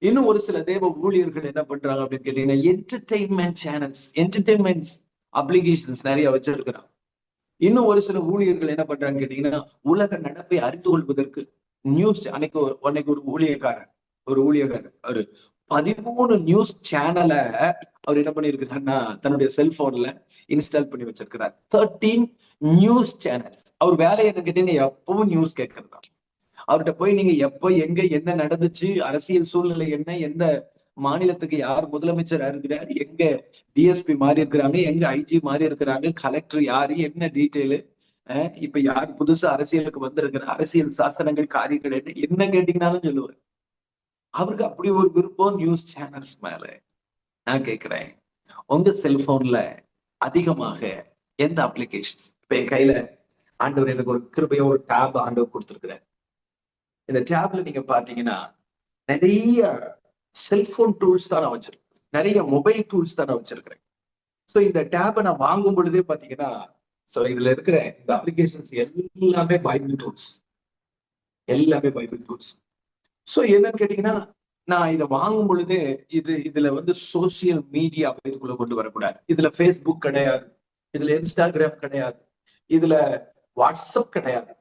இன்னும் ஒரு சில தேவ ஊழியர்கள் என்ன பண்றாங்க அப்படின்னு கேட்டீங்கன்னா, என்டர்டெயின்மெண்ட் சேனல்ஸ், என்டர்டெயின்மெண்ட் அப்ளிகேஷன்ஸ் நிறைய வச்சிருக்கிறாங்க. இன்னும் ஒரு சில ஊழியர்கள் என்ன பண்றாங்கன்னு கேட்டீங்கன்னா, உலக நடப்பை அறிந்து கொள்வதற்கு நியூஸ் அன்னைக்கு ஒரு ஊழியக்காரர் ஒரு 13 நியூஸ் சேனலை அவர் என்ன பண்ணிருக்கிறாருன்னா தன்னுடைய செல்போன்ல இன்ஸ்டால் பண்ணி வச்சிருக்கிறார். 13 நியூஸ் சேனல்ஸ். அவர் வேலை என்ன கேட்டீங்கன்னா எப்பவும் நியூஸ் கேட்கறதா. அவர்கிட்ட போய் நீங்க எப்போ எங்க என்ன நடந்துச்சு, அரசியல் சூழ்நிலை என்ன, எந்த மாநிலத்துக்கு யார் முதலமைச்சரா இருக்கிறார், எங்க டிஎஸ்பி மாறி இருக்கிறாங்க, எங்க ஐஜி மாறி இருக்கிறாங்க, கலெக்டர் யாரு, என்ன டீட்டெயிலு, இப்ப யார் புதுசா அரசியலுக்கு வந்திருக்கிற அரசியல் சாசனங்கள் காரியங்கள் என்ன கேட்டீங்கன்னாலும் சொல்லுவார். அவருக்கு அப்படி ஒரு விருப்பம் நியூஸ் சேனல்ஸ் மேல. நான் கேட்கிறேன், உங்க செல்போன்ல அதிகமாக எந்த அப்ளிகேஷன்ஸ்? இப்ப என் கையில ஆண்டவர் எனக்கு ஒரு கிருபையா ஒரு டேப் ஆண்டவர் கொடுத்திருக்கிறார். இந்த டேப்ல நீங்க பாத்தீங்கன்னா நிறைய செல்போன் டூல்ஸ் தான் நான் வச்சிருக்கேன், நிறைய மொபைல் டூல்ஸ் தான் நான் வச்சிருக்கிறேன். ஸோ இந்த டேபை நான் வாங்கும் பொழுதே பாத்தீங்கன்னா, ஸோ இதுல இருக்கிற இந்த அப்ளிகேஷன்ஸ் எல்லாமே பைபிள் டூல்ஸ், எல்லாமே பைபிள் டூல்ஸ். ஸோ என்னன்னு கேட்டீங்கன்னா, நான் இதை வாங்கும் பொழுது இதுல வந்து சோசியல் மீடியா இதுக்குள்ள கொண்டு வரக்கூடாது. இதுல ஃபேஸ்புக் கிடையாது, இதுல இன்ஸ்டாகிராம் கிடையாது, இதுல வாட்ஸ்அப் கிடையாது,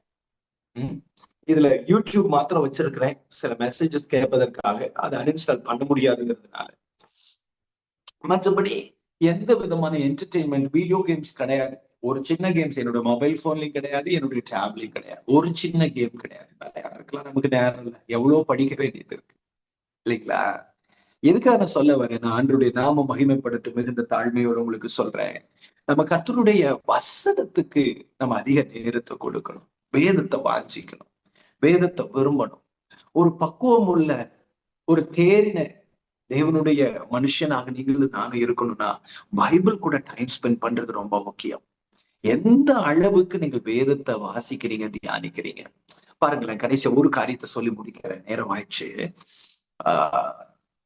இதுல யூடியூப் மாத்திரம் வச்சிருக்கிறேன் சில மெசேஜஸ் கேட்பதற்காக. அதை அன்இன்ஸ்டால் பண்ண முடியாதுங்கிறதுனால. மற்றபடி எந்த விதமான என்டர்டெயின்மெண்ட் வீடியோ கேம்ஸ் கிடையாது. ஒரு சின்ன கேம்ஸ் என்னோட மொபைல் போன்லயும் கிடையாது, என்னுடைய டேப்லயும் கிடையாது. ஒரு சின்ன கேம் கிடையாது. விளையாடுறதுக்கெல்லாம் நமக்கு நேரம் இல்லை, எவ்வளவு படிக்க வேண்டியது இருக்கு இல்லைங்களா? எதுக்காக நான் சொல்ல வரேன், நான் ஆண்டவருடைய நாம மகிமைப்படட்டும் மிகுந்த தாழ்மையோட உங்களுக்கு சொல்றேன். நம்ம கர்த்தருடைய வசனத்துக்கு நம்ம அதிக நேரத்தை கொடுக்கணும், வேதத்தை வாஞ்சிக்கணும், வேதத்தை விரும்பணும். ஒரு பக்குவம் உள்ள ஒரு தேறின தேவனுடைய மனுஷனாக நீங்களும் நானும் இருக்கணும்னா பைபிள் கூட டைம் ஸ்பெண்ட் பண்றது ரொம்ப முக்கியம். எந்த அளவுக்கு நீங்க வேதத்தை வாசிக்கிறீங்க, தியானிக்கிறீங்க பாருங்களேன். கடைசி ஒரு காரியத்தை சொல்லி முடிக்கிற நேரம் ஆயிடுச்சு.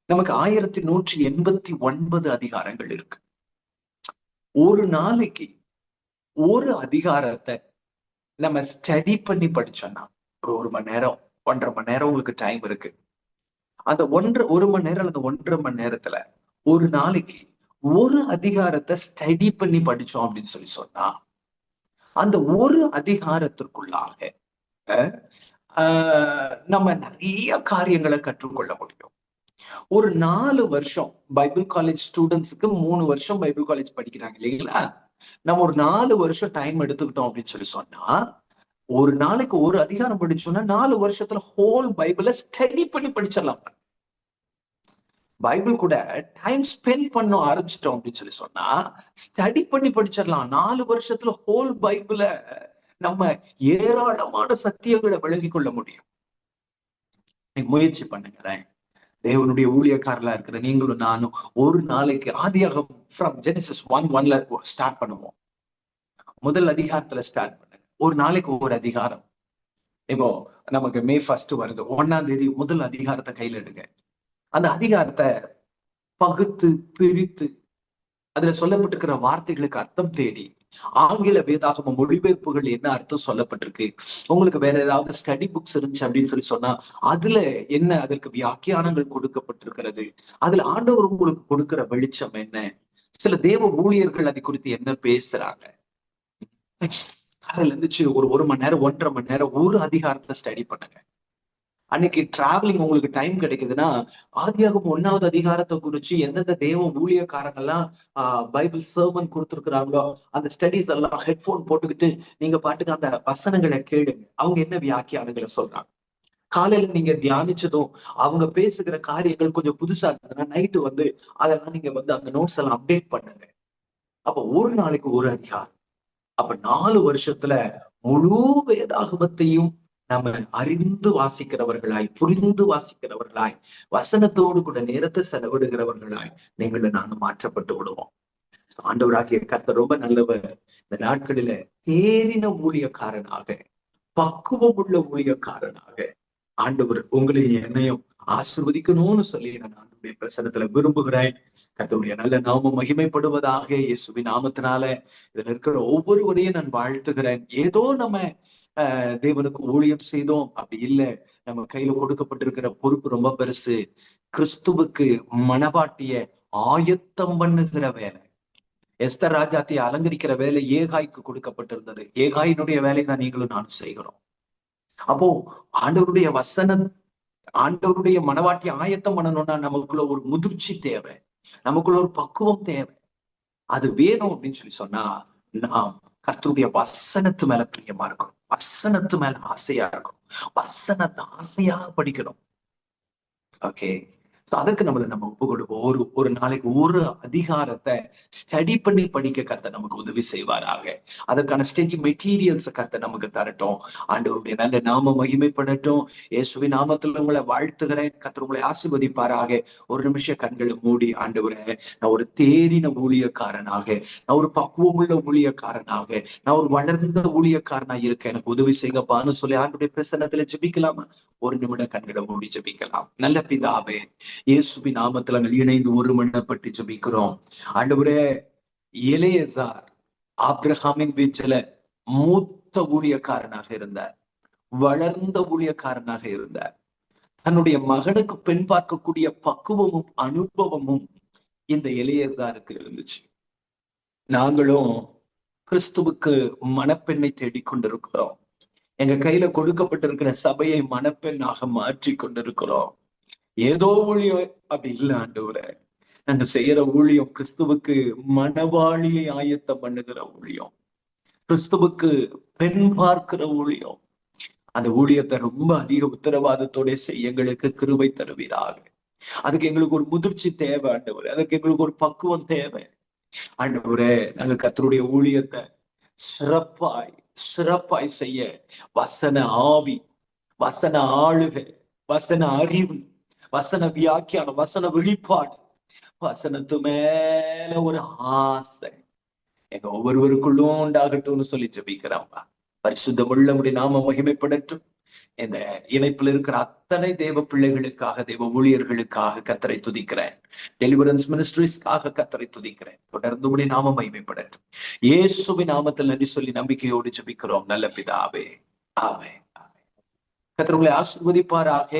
நமக்கு 1189 அதிகாரங்கள் இருக்கு. ஒரு நாளைக்கு ஒரு அதிகாரத்தை நம்ம ஸ்டடி பண்ணி படிச்சோம்னா ஒரு மணி நேரம் 1.5 மணி நேரம் உங்களுக்கு டைம் இருக்கு. அந்த ஒரு மணி நேரம் அல்லது 1.5 மணி நேரத்துல ஒரு நாளைக்கு ஒரு அதிகாரத்தை ஸ்டடி பண்ணி படிச்சோம் அப்படின்னு சொல்லி சொன்னா அந்த ஒரு அதிகாரத்திற்குள்ளாக நம்ம நிறைய காரியங்களை கற்றுக்கொள்ள முடியும். ஒரு 4 வருஷம் பைபிள் காலேஜ் ஸ்டூடெண்ட்ஸுக்கு 3 வருஷம் பைபிள் காலேஜ் படிக்கிறாங்க இல்லைங்களா? நம்ம ஒரு 4 வருஷம் டைம் எடுத்துக்கிட்டோம் அப்படின்னு சொல்லி சொன்னா ஒரு நாளைக்கு ஒரு அதிகாரம் படிச்சோம்னா 4 வருஷத்துல ஹோல் பைபிளை ஸ்டடி பண்ணி படிச்சிடலாம். பைபிள் கூட டைம் ஸ்பெண்ட் பண்ண ஆரம்பிச்சிட்டோம் அப்படின்னு சொல்லி சொன்னா ஸ்டடி பண்ணி படிச்சிடலாம். 4 வருஷத்துல ஹோல் பைபிளை நம்ம ஏராளமான சத்தியங்களை விளங்கி கொள்ள முடியும். நீங்க முயற்சி பண்ணுங்களேன். தேவனுடைய ஊழியக்காரலா இருக்கிற நீங்களும் நானும் ஒரு நாளைக்கு ஆதியாகமம் ஃப்ரம் ஜெனிசிஸ் 1:1 ஸ்டார்ட் பண்ணுவோம். முதல் அதிகாரத்துல ஸ்டார்ட் பண்ணுங்க. ஒரு நாளைக்கு ஒரு அதிகாரம். இப்போ நமக்கு May 1 வருது, 1ஆம் தேதி முதல் அதிகாரத்தை கையில எடுங்க. அந்த அதிகாரத்தை பகுத்து பிரித்து அதுல சொல்லப்பட்டிருக்கிற வார்த்தைகளுக்கு அர்த்தம் தேடி ஆங்கில வேதாகம மொழிபெயர்ப்புகள் என்ன அர்த்தம் சொல்லப்பட்டிருக்கு, உங்களுக்கு வேற ஏதாவது ஸ்டடி புக்ஸ் இருந்துச்சு அப்படின்னு சொல்லி சொன்னா அதுல என்ன அதற்கு வியாக்கியானங்கள் கொடுக்கப்பட்டிருக்கிறது, அதுல ஆண்டவர் உங்களுக்கு கொடுக்கிற வெளிச்சம் என்ன, சில தேவ ஊழியர்கள் அதை குறித்து என்ன பேசுறாங்க. காலையில இருந்துச்சு ஒரு மணி நேரம் 1.5 மணி நேரம் ஒரு அதிகாரத்தை ஸ்டடி பண்ணுங்க. அன்னைக்கு டிராவலிங் உங்களுக்கு டைம் கிடைக்குதுன்னா ஆதியாகமம் 1ஆவது அதிகாரத்தை குறிச்சு எந்தெந்த தேவ ஊழியக்காரங்கெல்லாம் பைபிள் சர்மன் கொடுத்துருக்குறாங்களோ அந்த ஸ்டடிஸ் எல்லாம் ஹெட்போன் போட்டுக்கிட்டு நீங்க பாட்டுக்கு அந்த வசனங்களை கேளுங்க. அவங்க என்ன வியாக்கியானங்களை சொல்றாங்க. காலையில நீங்க தியானிச்சதும் அவங்க பேசுகிற காரியங்கள் கொஞ்சம் புதுசா இருந்ததுன்னா நைட்டு அதெல்லாம் நீங்க அந்த நோட்ஸ் எல்லாம் அப்டேட் பண்ணுங்க. அப்ப ஒரு நாளைக்கு ஒரு அதிகாரம். அப்ப 4 வருஷத்துல முழு வேதாகமத்தையும் நம்ம அறிந்து வாசிக்கிறவர்களாய், புரிந்து வாசிக்கிறவர்களாய், வசனத்தோடு கூட நேரத்தை செலவிடுகிறவர்களாய் நீங்களும் நானும் மாற்றப்பட்டு விடுவோம். ஆண்டவராகிய கர்த்தர் ரொம்ப நல்லவர். இந்த நாட்களில தேறின ஊழியக்காரனாக, பக்குவம் உள்ள ஊழியக்காரனாக ஆண்டவர் உங்களையும் என்னையும் ஆசீர்வதிக்கணும்னு சொல்லி நான் ஆண்டவருடைய பிரசன்னத்துல விரும்புகிறேன். கர்த்தருடைய நல்ல நாமம் மகிமைப்படுவதாக. இயேசுவின் நாமத்தினால இதுல இருக்கிற ஒவ்வொருவரையும் நான் வாழ்த்துகிறேன். ஏதோ நம்ம தேவனுக்கு ஊழியம் செய்தோம் அப்படி இல்லை. நம்ம கையில கொடுக்கப்பட்டிருக்கிற பொறுப்பு ரொம்ப பெருசு. கிறிஸ்துவுக்கு மணவாட்டிய ஆயத்தம் பண்ணுகிற வேலை. எஸ்தர் ராஜாத்தியை அலங்கரிக்கிற வேலை ஏகாய்க்கு கொடுக்கப்பட்டிருந்தது. ஏகாயினுடைய வேலை தான் நீங்களும் நானும் செய்கிறோம். அப்போ ஆண்டவருடைய ஆண்டவருடைய மனவாட்டி ஆயத்தம் பண்ணணும்னா நமக்குள்ள ஒரு முதிர்ச்சி தேவை, நமக்குள்ள ஒரு பக்குவம் தேவை. அது வேணும் அப்படின்னு சொல்லி சொன்னா நாம் கர்த்தருடைய வசனத்து மேல பிரியமா இருக்கணும், வசனத்து மேல ஆசையா இருக்கணும், வசனத்தை ஆசையா படிக்கணும். ஓகே, அதற்கு நம்ம ஒப்பு கொடுப்போம். ஒரு நாளைக்கு ஒரு அதிகாரத்தை ஸ்டடி பண்ணி படிக்க கர்த்தர் நமக்கு உதவி செய்வாராக. அதற்கான ஸ்டடி மெட்டீரியல்ஸ் கர்த்தர் நமக்கு தரட்டும். ஆண்டவருடைய நல்ல நாம மகிமைப்படட்டும். இயேசுவின் நாமத்தில் உங்களை வாழ்த்துகிறேன். கர்த்தர் உங்களை ஆசீர்வதிப்பாராக. ஒரு நிமிஷம் கண்களை மூடி, ஆண்டவரே, நான் ஒரு தேறின ஊழியக்காரனாக, நான் ஒரு பக்குவமுள்ள ஊழியக்காரனாக, நான் ஒரு வளர்ந்த ஊழியக்காரனா இருக்க எனக்கு உதவி செய்யப்பான்னு சொல்லி ஆண்டுடைய பிரசன்னத்துல ஜெபிக்கலாமா? ஒரு நிமிடம் கண்களை மூடி ஜெபிக்கலாம். நல்ல பிதாவே, இயேசுவின் நாமத்துல நாங்கள் இணைந்து ஒருமனப்பட்டு ஜெபிக்கிறோம். ஆண்டவரே, எலியேசார் ஆபிரகாமின் வீட்டில மூத்த ஊழியக்காரனாக இருந்தார், வளர்ந்த ஊழியக்காரனாக இருந்தார். தன்னுடைய மகனுக்கு பெண் பார்க்கக்கூடிய பக்குவமும் அனுபவமும் இந்த எலியேசாருக்கு இருந்துச்சு. நாங்களும் கிறிஸ்துவுக்கு மணப்பெண்ணை தேடிக்கொண்டிருக்கிறோம். எங்க கையில கொடுக்கப்பட்டிருக்கிற சபையை மணப்பெண்ணாக மாற்றி கொண்டிருக்கிறோம். ஏதோ ஊழியம் அப்படி இல்லை ஆண்டவரே. நாங்க செய்யற ஊழியம் கிறிஸ்துவுக்கு மணவாளியை ஆயத்தம் பண்ணுகிற ஊழியம், கிறிஸ்துவுக்கு பெண் பார்க்கிற ஊழியம். அந்த ஊழியத்தை ரொம்ப அதிக உத்தரவாதத்தோட செய்ய எங்களுக்கு கிருபை தருவீராக. அதுக்கு எங்களுக்கு ஒரு முதிர்ச்சி தேவை ஆண்டவரே. அதுக்கு எங்களுக்கு ஒரு பக்குவம் தேவை ஆண்டவரே. நாங்க கர்த்தருடைய ஊழியத்தை சிறப்பாய் செய்ய வசன ஆவி, வசன ஆளுகை, வசன அறிவு, வசன வியாக்கியானம், வசன வெளிப்பாடு, வசனத்து மேல ஒரு ஆசை எங்க ஒவ்வொருவருக்குள்ளும் உண்டாகட்டும்னு சொல்லி ஜெபிக்கிறோம்ப்பா. பரிசுத்தமுள்ள உம்முடைய நாம மகிமைப்படட்டும். இந்த இணைப்புல இருக்கிற அத்தனை தேவ பிள்ளைகளுக்காக, தேவ ஊழியர்களுக்காக கர்த்தரை துதிக்கிறேன். டெலிவரன்ஸ் மினிஸ்ட்ரிஸ்க்காக கர்த்தரை துதிக்கிறேன். தொடர்ந்து உம்முடைய நாம மகிமைப்படட்டும். இயேசுவின் நாமத்தில் நன்றி சொல்லி நம்பிக்கையோடு ஜெபிக்கிறோம் நல்ல பிதாவே. ஆமென். கர்த்தர் உங்களை ஆசீர்வதிப்பாராக.